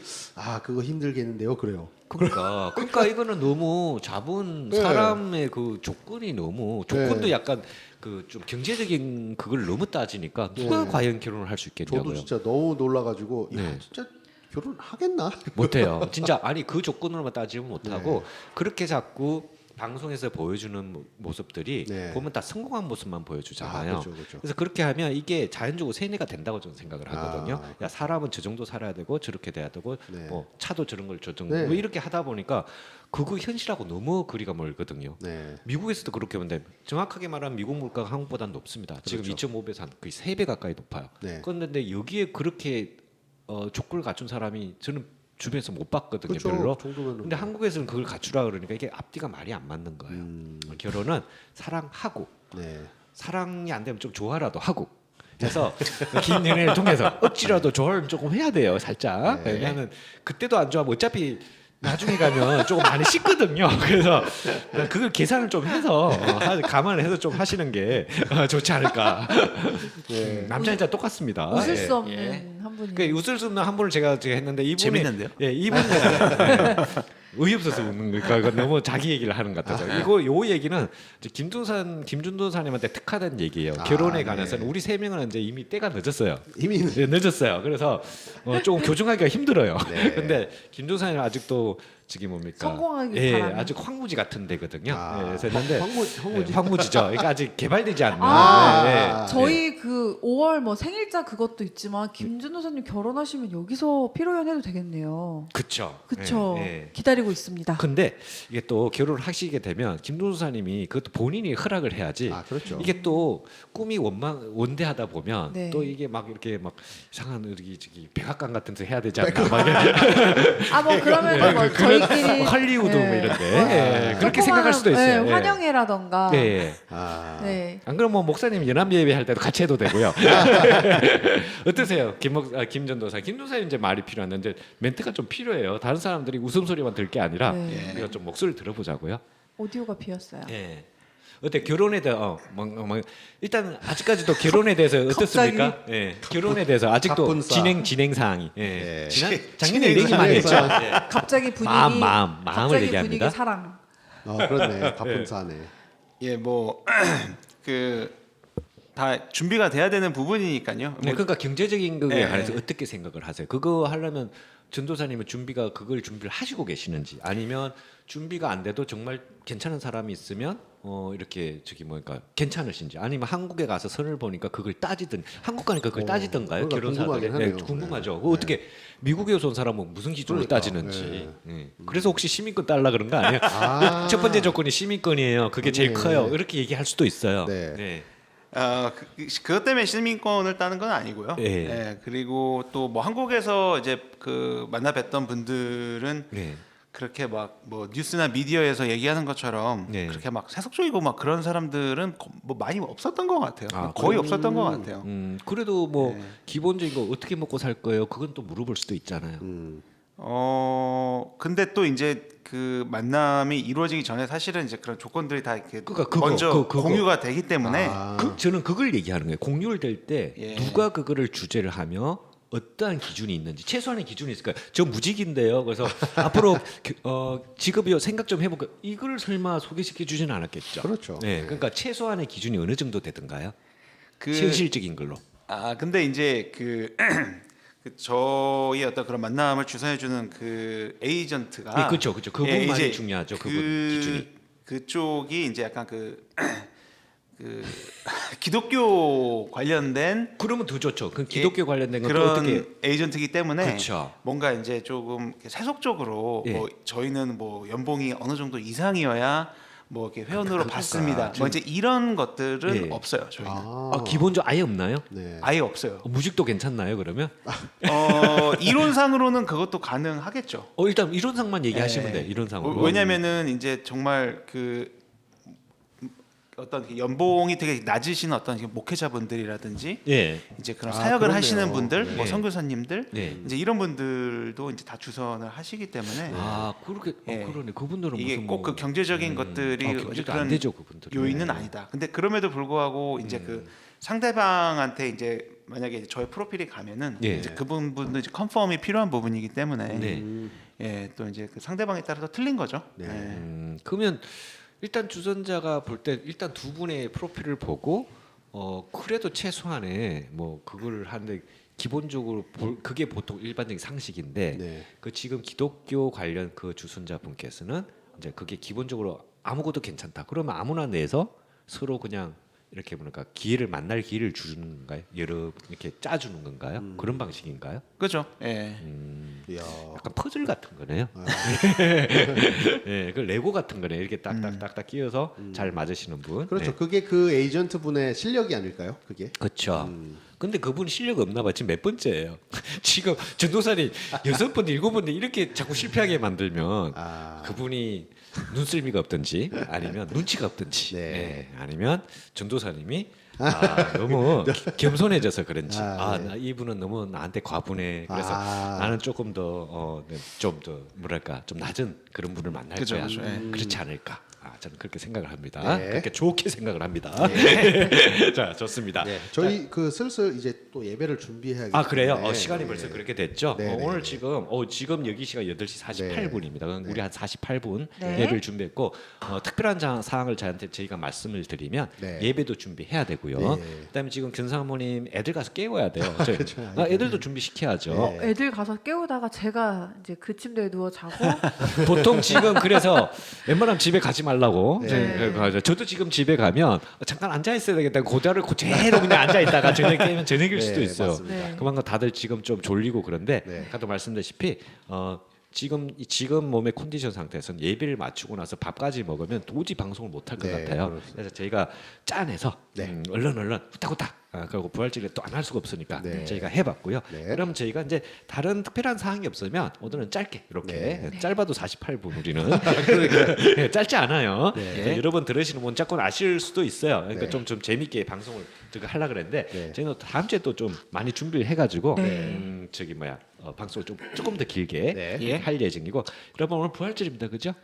그거 힘들겠는데요. 그래요. 그러니까 이거는 너무 자본 네. 사람의 그 조건이 너무 조건도 네. 약간 그 좀 경제적인 그걸 너무 따지니까 누가 네. 과연 결혼을 할 수 저도 있겠냐고요. 진짜 너무 놀라가지고 야 네. 진짜 결혼하겠나? 못해요. 진짜 아니 그 조건으로만 따지면 네. 못하고 그렇게 자꾸 방송에서 보여주는 모습들이 네. 보면 다 성공한 모습만 보여주잖아요. 그렇죠, 그렇죠. 그래서 그렇게 하면 이게 자연적으로 세뇌가 된다고 저는 생각을 하거든요. 아, 야 사람은 저 정도 살아야 되고 저렇게 돼야 되고 네. 뭐 차도 저런 걸 저 정도 네. 뭐 이렇게 하다 보니까 그거 현실하고 너무 거리가 멀거든요. 네. 미국에서도 그렇게 보는데 정확하게 말하면 미국 물가가 한국보다는 높습니다. 지금 그렇죠. 2.5배에서 한 거의 3배 가까이 높아요. 네. 그런데 여기에 그렇게 조건을 갖춘 사람이 저는 주변에서 못 봤거든요. 그렇죠. 별로. 정도면은 근데 한국에서는 그걸 갖추라 그러니까 이게 앞뒤가 말이 안 맞는 거예요. 결혼은 사랑하고 네. 사랑이 안 되면 좀 좋아라도 하고 그래서 긴 연애를 통해서 억지라도 조언을 조금 해야 돼요, 살짝. 네. 왜냐하면 그때도 안 좋아하면 어차피 나중에 가면 조금 많이 씻거든요. 그래서 그걸 계산을 좀 해서 감안을 해서 좀 하시는 게 좋지 않을까. 남자 여자 똑같습니다. 웃을 예. 수 없는 한 분이. 그 웃을 수 없는 한 분을 제가 했는데 이분이 재밌는데요? 예, 이분은 의없어서 웃는 거니까 이거 너무 자기 얘기를 하는 것 같아서 이거 요 얘기는 이제 김준도사님한테 특화된 얘기예요. 결혼에 관해서는 우리 세 명은 이제 이미 때가 늦었어요. 이미 네, 늦었어요. 그래서 조금 교정하기가 힘들어요. 네. 근데 김준도사님은 아직도 저기 뭡니까? 성공하길 예, 바라는. 아직 황무지 같은 데거든요. 아, 예, 그래서 했는데 황무지? 황무지죠. 그러니까 아직 개발되지 않는. 아, 예, 예. 저희 그 5월 뭐 생일자 그것도 있지만 김준호사님 결혼하시면 여기서 피로연 해도 되겠네요. 그쵸. 그쵸. 예, 예. 기다리고 있습니다. 근데 이게 또 결혼을 하시게 되면 김도사님이 그것도 본인이 허락을 해야지. 아, 그렇죠. 이게 또 꿈이 원대하다 보면 네. 또 이게 막 이렇게 막 이상한 저기 백악관 같은 데 해야 되지 않나? 막 이렇게 아 뭐 그러면 뭐 저희끼리 할리우드 뭐 네. 이런데 예, 그렇게 조그마한, 생각할 수도 있어요. 네, 예. 환영회라던가. 예, 예. 아, 네. 안 그러면 뭐 목사님 연합 예배 할 때도 같이 해도 되고요. 어떠세요, 김전도사? 김전도사님 이제 말이 필요한데 이제 멘트가 좀 필요해요. 다른 사람들이 웃음소리만 들 게 아니라 네. 우리가 좀 목소리를 들어보자고요. 오디오가 비었어요. 예. 어때 결혼에 대해 일단 아직까지도 결혼에 대해서 어떻습니까? 예. 결혼에 대해서 아직도 갑분싸. 진행 사항이. 예. 예. 작년에 얘기 많이 했죠. 진행 예. 갑자기 분위기 마음을 갑자기 얘기합니다. 분위기 사랑. 그렇네. 바쁜 사네. 예, 뭐 그 다 준비가 돼야 되는 부분이니까요. 네, 뭐 그러니까 경제적인 거에 예. 관해서 어떻게 생각을 하세요? 그거 하려면 전도사님은 그걸 준비를 하시고 계시는지 아니면 준비가 안 돼도 정말 괜찮은 사람이 있으면 이렇게 저기 뭐니까 괜찮으신지 아니면 한국에 가서 선을 보니까 그걸 따지든 한국 가니까 그걸 따지던가요? 그러니까 결혼사들이 궁금하긴 하네요. 네, 궁금하죠. 네. 그거 어떻게 미국에서 온 사람은 무슨 기준으로 그러니까, 따지는지. 예. 그래서 혹시 시민권 달라 그런 거 아니에요? 아. 첫 번째 조건이 시민권이에요. 그게 제일 네. 커요. 이렇게 얘기할 수도 있어요. 네. 네. 그것 때문에 시민권을 따는 건 아니고요. 예. 예, 그리고 또 뭐 한국에서 이제 그 만나 뵀던 분들은 네. 그렇게 막 뭐 뉴스나 미디어에서 얘기하는 것처럼 네. 그렇게 막 세속적이고 막 그런 사람들은 뭐 많이 없었던 것 같아요. 아, 거의 없었던 것 같아요. 그래도 뭐 네. 기본적인 거 어떻게 먹고 살 거예요? 그건 또 물어볼 수도 있잖아요. 근데 또 이제 그 만남이 이루어지기 전에 사실은 이제 그런 조건들이 다 이렇게 그러니까 그거, 먼저 그거. 공유가 되기 때문에 아. 저는 그걸 얘기하는 거예요. 공유를 될 때 예. 누가 그거를 주제를 하며 어떠한 기준이 있는지 최소한의 기준이 있을까요? 저 무직인데요. 그래서 앞으로 직업이요 생각 좀 해볼까. 이걸 설마 소개시켜 주지는 않았겠죠. 그렇죠. 네, 그러니까 최소한의 기준이 어느 정도 되든가요? 그 현실적인 걸로. 근데 이제 그 저희 어떤 그런 만남을 주선해주는 그 에이전트가 네, 그렇죠. 그분 예, 말이 이제 중요하죠. 그분 기준이. 그쪽이 이제 약간 그 기독교 관련된 그러면 더 좋죠. 그 기독교 관련된 건 또 그런 어떻게? 에이전트이기 때문에 그렇죠. 뭔가 이제 조금 세속적으로 예. 뭐 저희는 뭐 연봉이 어느 정도 이상이어야 뭐 이렇게 회원으로 받습니다. 뭐 이제 이런 것들은 예. 없어요. 저희는 기본적으로 아예 없나요? 네. 아예 없어요. 무직도 괜찮나요? 그러면? 이론상으로는 그것도 가능하겠죠. 일단 이론상만 얘기하시면 예. 돼. 이론상으로. 왜냐면은 이제 정말 그 어떤 연봉이 되게 낮으신 어떤 목회자분들이라든지 예. 이제 그런 아, 사역을 그러네요. 하시는 분들, 네. 뭐 선교사님들, 네. 이제 이런 분들도 이제 다 주선을 하시기 때문에 그렇게 예. 그러네. 그분들은 이게 무슨 꼭 그 경제적인 것들이 경제가 그런 안 되죠, 그분들. 요인은 아니다. 근데 그럼에도 불구하고 이제 그 상대방한테 이제 만약에 저의 프로필이 가면은 예. 이제 그분도 이제 컨펌이 필요한 부분이기 때문에 네. 예, 또 이제 그 상대방에 따라서 틀린 거죠. 네. 예. 그러면 일단 주선자가 볼 때 일단 두 분의 프로필을 보고 그래도 최소한의 뭐 그걸 하는데 기본적으로 그게 보통 일반적인 상식인데 네. 그 지금 기독교 관련 그 주선자 분께서는 이제 그게 기본적으로 아무것도 괜찮다. 그러면 아무나 내서 서로 그냥 이렇게 보니까 만날 기회를 주는 건가요? 여러 이렇게 짜주는 건가요? 그런 방식인가요? 그죠? 예. 이야. 약간 퍼즐 같은 거네요. 예, 그 레고 같은 거네. 이렇게 딱딱딱딱 끼워서 잘 맞으시는 분. 그렇죠. 네. 그게 그 에이전트 분의 실력이 아닐까요? 그게. 그렇죠. 근데 그분 실력 없나 봐. 지금 몇 번째예요. 지금 전도사님 6번, 7번 이렇게 자꾸 실패하게 만들면 그분이 눈썰미가 없든지 아니면 눈치가 없든지 네. 예, 아니면 전도사님이 너무 겸손해져서 그런지 네. 나 이분은 너무 나한테 과분해. 그래서 나는 조금 더 좀 더 뭐랄까 좀 낮은 그런 분을 만날 그죠, 거야. 그죠. 그렇지 않을까. 저는 그렇게 생각을 합니다. 네. 그렇게 좋게 생각을 합니다. 자, 좋습니다. 네. 저희 그 슬슬 이제 또 예배를 준비해야겠 그래요? 때문에. 시간이 벌써 그렇게 됐죠? 네, 네, 오늘 네. 지금 여기 시간 8시 48분입니다. 우리 한 48분 네. 예배를 준비했고 특별한 사항을 저희가 말씀을 드리면 네. 예배도 준비해야 되고요. 네. 그다음에 지금 견사모님 애들 가서 깨워야 돼요. 그렇죠. 애들도 준비시켜야죠. 네. 애들 가서 깨우다가 제가 이제 그 침대에 누워 자고 보통 지금 그래서 웬만하면 집에 가지 말라고. 네. 저도 지금 집에 가면 잠깐 앉아 있어야 되겠다. 고다를 그대로 그냥 앉아 있다가 저녁 깨면 저녁일 네, 수도 있어요. 맞습니다. 네. 그만큼 다들 지금 좀 졸리고 그런데 네. 아까도 말씀드렸다시피 지금 몸의 컨디션 상태에서는 예배를 마치고 나서 밥까지 먹으면 도저히 방송을 못 할 것 네, 같아요. 그렇습니다. 그래서 저희가 짠해서 네. 얼른 후딱후딱 그리고 부활절에 또 안 할 수가 없으니까 네. 저희가 해봤고요. 네. 그럼 저희가 이제 다른 특별한 사항이 없으면 오늘은 짧게 이렇게 짧아도 48분 우리는 네, 짧지 않아요. 네. 여러분 들으시는 분 자꾸 아실 수도 있어요. 그러니까 네. 좀 재밌게 방송을 하려고 그랬는데 네. 저희는 다음 주에 또 좀 많이 준비를 해가지고 네. 방송을 조금 더 길게 네. 예. 할 예정이고 여러분 오늘 부활절입니다, 그죠?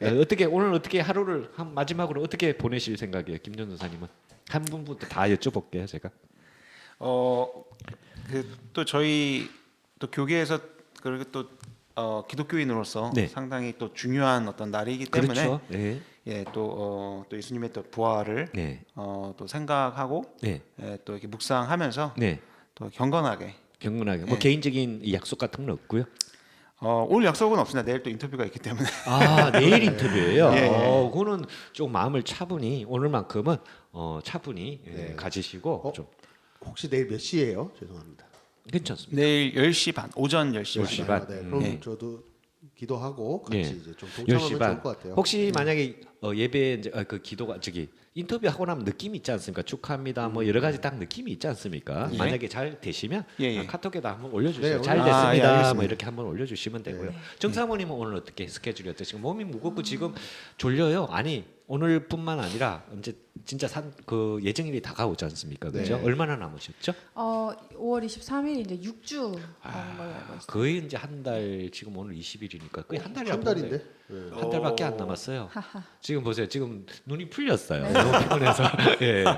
오늘 어떻게 하루를 마지막으로 어떻게 보내실 생각이에요, 김전 선사님은? 한 분부터 다 여쭤볼게요, 제가. 또 저희 또 교계에서 그리고 또 기독교인으로서 네. 상당히 또 중요한 어떤 날이기 때문에 그렇죠. 네. 또 예수님의 또 부활을 네. 또 생각하고 네. 또 이렇게 묵상하면서 네. 또 경건하게 경건하게 뭐 네. 개인적인 약속 같은 건 없고요. 오늘 약속은 없습니다. 내일 또 인터뷰가 있기 때문에 내일 인터뷰예요. 예. 그거는 좀 마음을 차분히 오늘만큼은 차분히 네. 가지시고 좀 혹시 내일 몇 시예요? 죄송합니다. 괜찮습니다. 내일 10시 반 오전 10시 10시 반. 반. 네. 그럼 네. 저도 기도하고 같이 예. 이제 좀 10시 동참하면 반. 좋을 것 같아요. 혹시 만약에 예배 이제 그 기도가 인터뷰 하고 나면 느낌이 있지 않습니까? 축하합니다. 뭐 여러 가지 딱 느낌이 있지 않습니까? 예. 만약에 잘 되시면 예. 카톡에다 한번 올려주세요. 네, 잘 올려- 됐습니다. 예, 알겠습니다. 뭐 이렇게 한번 올려주시면 되고요. 네. 정사모님은 오늘 어떻게 스케줄이 어떠시고 몸이 무겁고 지금 졸려요? 아니 오늘뿐만 아니라 이제 진짜 그 예정일이 다가오지 않습니까? 그죠? 네. 얼마나 남으셨죠? 5월 23일이 이제 6주 남은 걸로 알고 있어요. 거의 이제 한 달 지금 오늘 20일이니까 거의 한 달이 한 달인데. 네. 한 달밖에 안 남았어요. 하하. 지금 보세요. 지금 눈이 풀렸어요. 네. 너무 피곤해서.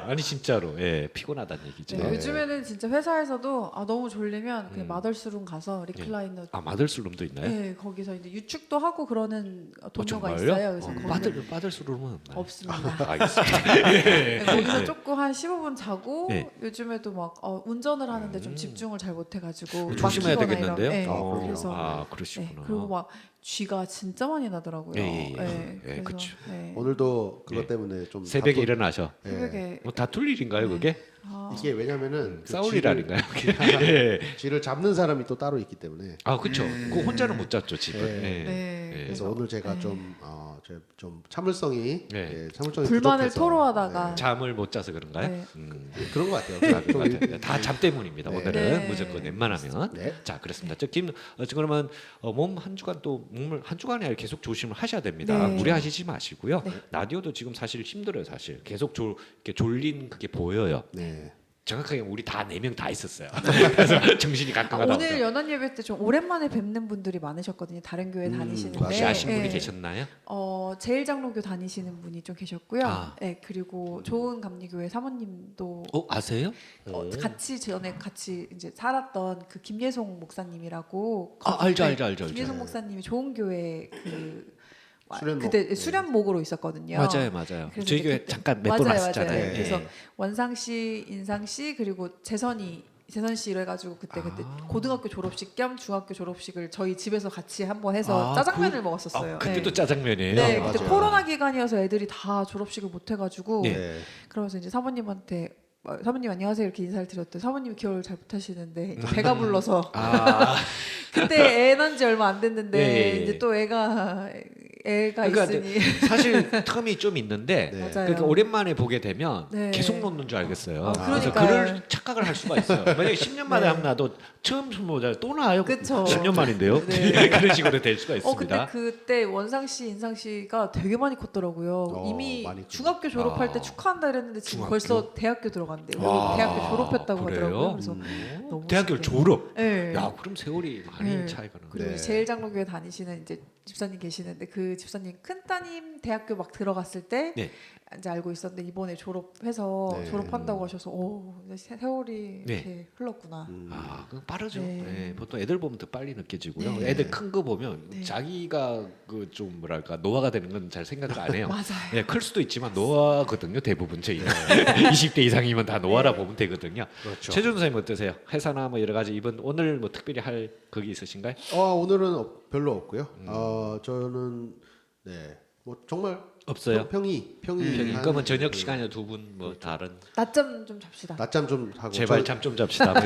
아니 진짜로. 피곤하다는 얘기죠. 네, 요즘에는 진짜 회사에서도 너무 졸리면 그냥 마덜스룸 가서 네. 리클라이너 마들술룸도 있나요? 네, 거기서 이제 유축도 하고 그러는 동료가 정말요? 있어요. 그래서 마들술룸은 없나요? 없습니다. 알겠습니다. 네, 거기서 조금 한 15분 자고 네. 요즘에도 막 운전을 하는데 좀 집중을 잘 못해가지고 조심해야 막히거나 되겠는데요. 이러면, 네, 그래서 그러시구나. 그리고 막 쥐가 진짜 많이 나더라고요. 그래서, 그렇죠. 네. 오늘도 그것 네. 때문에 좀 새벽에 다툰- 일어나셔. 네. 새벽에 뭐 다툴 일인가요, 그게? 이게 왜냐면은 그 싸울 일 아닌가요? 쥐를 잡는 사람이 또 따로 있기 때문에 그렇죠. 그 혼자는 못 잡죠, 집은. 네. 네. 그래서 오늘 제가 좀 참을성이 네. 참을성이 불만을 부족해서 토로하다가 잠을 못 자서 그런가요? 네. 그런 것 같아요. 좀 다 잠 때문입니다. 네. 오늘은 네. 무조건 웬만하면. 네. 자, 그렇습니다. 그러면 몸 한 주간 또 몸을 한 주간에 계속 조심을 하셔야 됩니다. 네. 무리하시지 마시고요. 네. 라디오도 지금 사실 힘들어요, 사실. 계속 이렇게 졸린 그게 보여요. 네. 정확하게 우리 다 4명 다 있었어요. 그래서 정신이 가끔가다. 오늘 연합 예배 때 좀 오랜만에 뵙는 분들이 많으셨거든요. 다른 교회 다니시는데 혹시 아시는 분이 네. 계셨나요? 제일장로교 다니시는 분이 좀 계셨고요. 아. 네, 그리고 좋은 감리교회 사모님도 아세요? 같이 전에 같이 이제 살았던 그 김예송 목사님이라고 알죠. 김예송 목사님이 좋은 교회 수련목. 그때 수련목으로 있었거든요. 맞아요. 그래서 저희 이제 교회 그때- 잠깐 몇 번 맞아요. 왔었잖아요. 맞아요. 예. 그래서 원상 씨, 인상 씨 그리고 재선 씨를 해가지고 그때 고등학교 졸업식 겸 중학교 졸업식을 저희 집에서 같이 한번 해서 짜장면을 먹었었어요. 그때 네. 또 짜장면이에요. 네, 맞아요. 그때 코로나 기간이어서 애들이 다 졸업식을 못 해가지고 네. 네. 그러면서 이제 사모님한테 사모님 안녕하세요 이렇게 인사를 드렸더니 사모님이 기억을 잘 못하시는데 이제 배가 불러서 그때 애 낳은 지 얼마 안 됐는데 예. 이제 또 애가 애가 그러니까 있으니 사실 텀이 좀 있는데 네. 맞아요. 그러니까 오랜만에 보게 되면 네. 계속 놓는 줄 알겠어요. 그래서 그러니까요. 그럴 착각을 할 수가 있어요. 만약에 10년 만에 네. 하면 나도 처음 보자 또 나요. 그쵸. 10년 만인데요. 네. 그런 식으로 될 수가 근데 있습니다. 그때 원상 씨, 인상 씨가 되게 많이 컸더라고요. 이미 많이 컸네. 중학교 졸업할 때 축하한다 이랬는데 지금 중학교? 벌써 대학교 들어간대요. 아, 대학교 졸업했다고 그래요? 하더라고요. 그래서 너무 대학교 신기해요. 졸업. 네. 야, 그럼 세월이 많이 네. 차이가 나네. 그리고 네. 제일장로교회 다니시는 이제 집사님 계시는데 그 집사님 큰 따님 대학교 막 들어갔을 때 네. 이제 알고 있었는데 이번에 졸업해서 네. 졸업한다고 하셔서 오 이제 세월이 네. 이렇게 흘렀구나. 아, 그 빠르죠. 네. 네, 보통 애들 보면 더 빨리 느껴지고요. 네. 애들 큰 거 보면 네. 자기가 그 좀 뭐랄까 노화가 되는 건 잘 생각을 안 해요. 맞아요. 네, 클 수도 있지만 노화거든요. 대부분 저희 20대 이상이면 다 노화라 네. 보면 되거든요. 그렇죠. 최준 선생님 어떠세요? 회사나 뭐 여러 가지 이번 오늘 뭐 특별히 할 그게 있으신가요? 오늘은 별로 없고요. 저는 뭐 정말 없어요. 평이 그러면 저녁 시간에 두 분 뭐 다른 낮잠 좀 잡시다. 낮잠 좀 하고 제발 잠 좀 잡시다. 뭐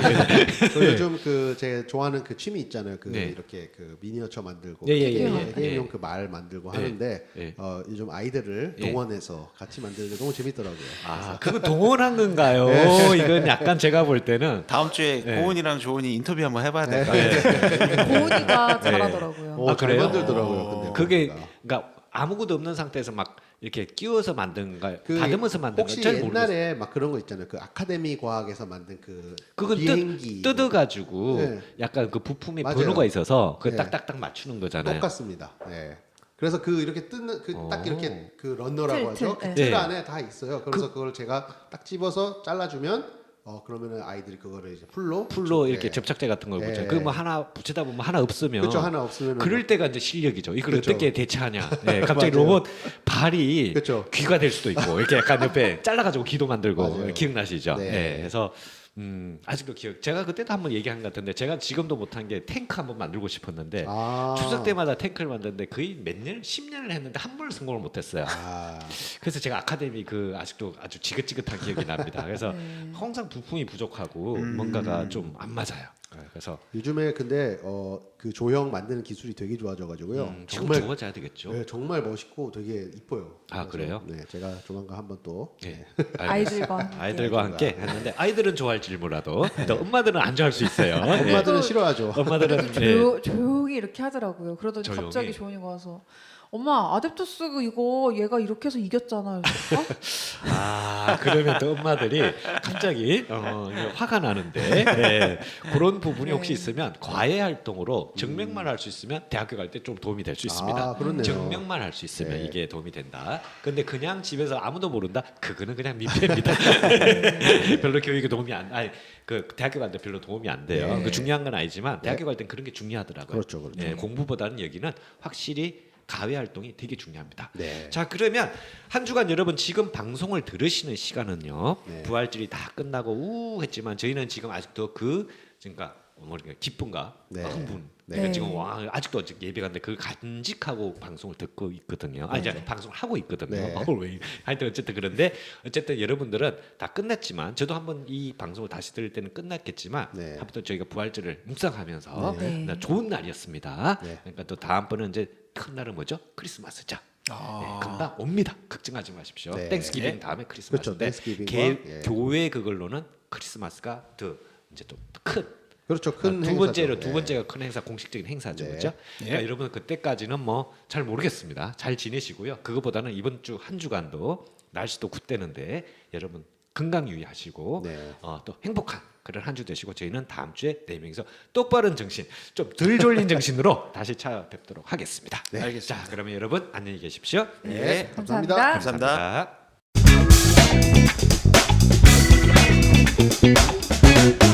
저 요즘 그 제 좋아하는 그 취미 있잖아요. 그 네. 이렇게 그 미니어처 만들고 예. 게임용 그 말 만들고 예. 하는데 예. 요즘 아이들을 예. 동원해서 같이 만드는 게 너무 재밌더라고요. 아, 그거 동원한 건가요? 이건 약간 제가 볼 때는 다음 주에 네. 고은이랑 조은이 인터뷰 한번 해봐야 될 것 같아요. 고은이가 잘하더라고요. 아, 잘 그래요? 만들더라고요. 근데 그게 보니까. 그러니까 아무것도 없는 상태에서 막 이렇게 끼워서 만든가요? 그 다듬어서 만든 혹시 건잘 모르겠어요. 옛날에 막 그런 거 있잖아요. 그 아카데미 과학에서 만든 그 그건 비행기 뜯어가지고 네. 약간 그 부품에 맞아요. 번호가 있어서 그 네. 딱딱딱 맞추는 거잖아요. 똑같습니다. 네. 그래서 그 이렇게 뜯는 그 딱 이렇게 그 런너라고 틀, 하죠. 틀, 그 네. 틀 안에 다 있어요. 그래서 그걸 제가 딱 집어서 잘라주면 그러면은 아이들이 그거를 이제 풀로 풀로 이렇게 네. 접착제 같은 걸 네. 붙여. 그뭐 하나 붙이다 보면 하나 없으면 그렇죠. 하나 없으면 그럴 때가 이제 실력이죠. 이걸 그렇죠. 어떻게 대체하냐. 네, 갑자기 맞아요. 로봇 발이 그렇죠. 귀가 될 수도 있고 이렇게 약간 옆에 잘라가지고 귀도 만들고 맞아요. 기억나시죠? 네. 네. 그래서 아직도 기억. 제가 그때도 한번 얘기한 것 같은데 제가 지금도 못한 게 탱크 한번 만들고 싶었는데 추석 때마다 탱크를 만드는데 거의 몇 년, 10년을 했는데 한 번을 성공을 못했어요. 그래서 제가 아카데미 그 아직도 아주 지긋지긋한 기억이 납니다. 그래서 네. 항상 부품이 부족하고 뭔가가 좀 안 맞아요. 네, 그래서 요즘에 근데 그 조형 만드는 기술이 되게 좋아져가지고요. 지금 정말 좋아져야 되겠죠. 네, 정말 멋있고 되게 이뻐요. 아, 그래서, 그래요? 네, 제가 조만간 한번 또 네. 아이들과 함께. 아이들과 함께 했는데 아이들은 좋아할지 몰라도 또 엄마들은 안 좋아할 수 있어요. 네. 엄마들은 싫어하죠. 엄마들은 네. 조용히 이렇게 하더라고요. 그러더니 조용히? 갑자기 조은이가 와서 엄마 아뎨토스 이거 얘가 이렇게 해서 이겼잖아요. 아, 그러면 또 엄마들이 갑자기 이게 화가 나는데 네. 그런 부분이 네. 혹시 있으면 과외 활동으로 증명만 할 수 있으면 대학교 갈 때 좀 도움이 될 수 있습니다. 아, 그렇네요. 증명만 할 수 있으면 네. 이게 도움이 된다. 근데 그냥 집에서 아무도 모른다. 그거는 그냥 민폐입니다. 별로 교육에 도움이 그 대학교 갈 때 별로 도움이 안 돼요. 네. 그 중요한 건 아니지만 대학교 갈 땐 그런 게 중요하더라고요. 그렇죠, 그렇죠. 네, 공부보다는 여기는 확실히 가외 활동이 되게 중요합니다. 네. 자, 그러면 한 주간 여러분 지금 방송을 들으시는 시간은요. 네. 부활절이 다 끝나고 했지만 저희는 지금 아직도 그러니까 뭐랄까 기쁨과 네. 흥분. 네. 그러니까 지금 아직도 예배 갔는데 그걸 간직하고 방송을 듣고 있거든요. 아, 이제 방송을 하고 있거든요. 네. 하여튼 어쨌든 그런데 어쨌든 여러분들은 다 끝냈지만 저도 한번 이 방송을 다시 들을 때는 끝났겠지만 네. 한번 저희가 부활절을 묵상하면서 네. 좋은 날이었습니다. 네. 그러니까 또 다음번은 이제 큰 날은 뭐죠? 크리스마스죠. 네, 금방 옵니다. 걱정하지 마십시오. 네. 땡스기빙 다음에 그렇죠. 크리스마스인데 땡스기빙과, 예. 교회 그걸로는 크리스마스가 더 이제 또 큰 그렇죠. 큰 두 번째로 행사죠. 두 번째가 큰 행사 공식적인 행사죠, 네. 그렇죠? 그러니까 여러분 그때까지는 뭐 잘 모르겠습니다. 잘 지내시고요. 그거보다는 이번 주 한 주간도 날씨도 굳대는데 여러분 건강 유의하시고 네. 또 행복한 그런 한 주 되시고 저희는 다음 주에 네 명이서 똑바른 정신, 좀 덜 졸린 정신으로 다시 찾아뵙도록 하겠습니다. 네. 알겠습니다. 자, 그러면 여러분 안녕히 계십시오. 네. 감사합니다. 감사합니다. 감사합니다. 감사합니다.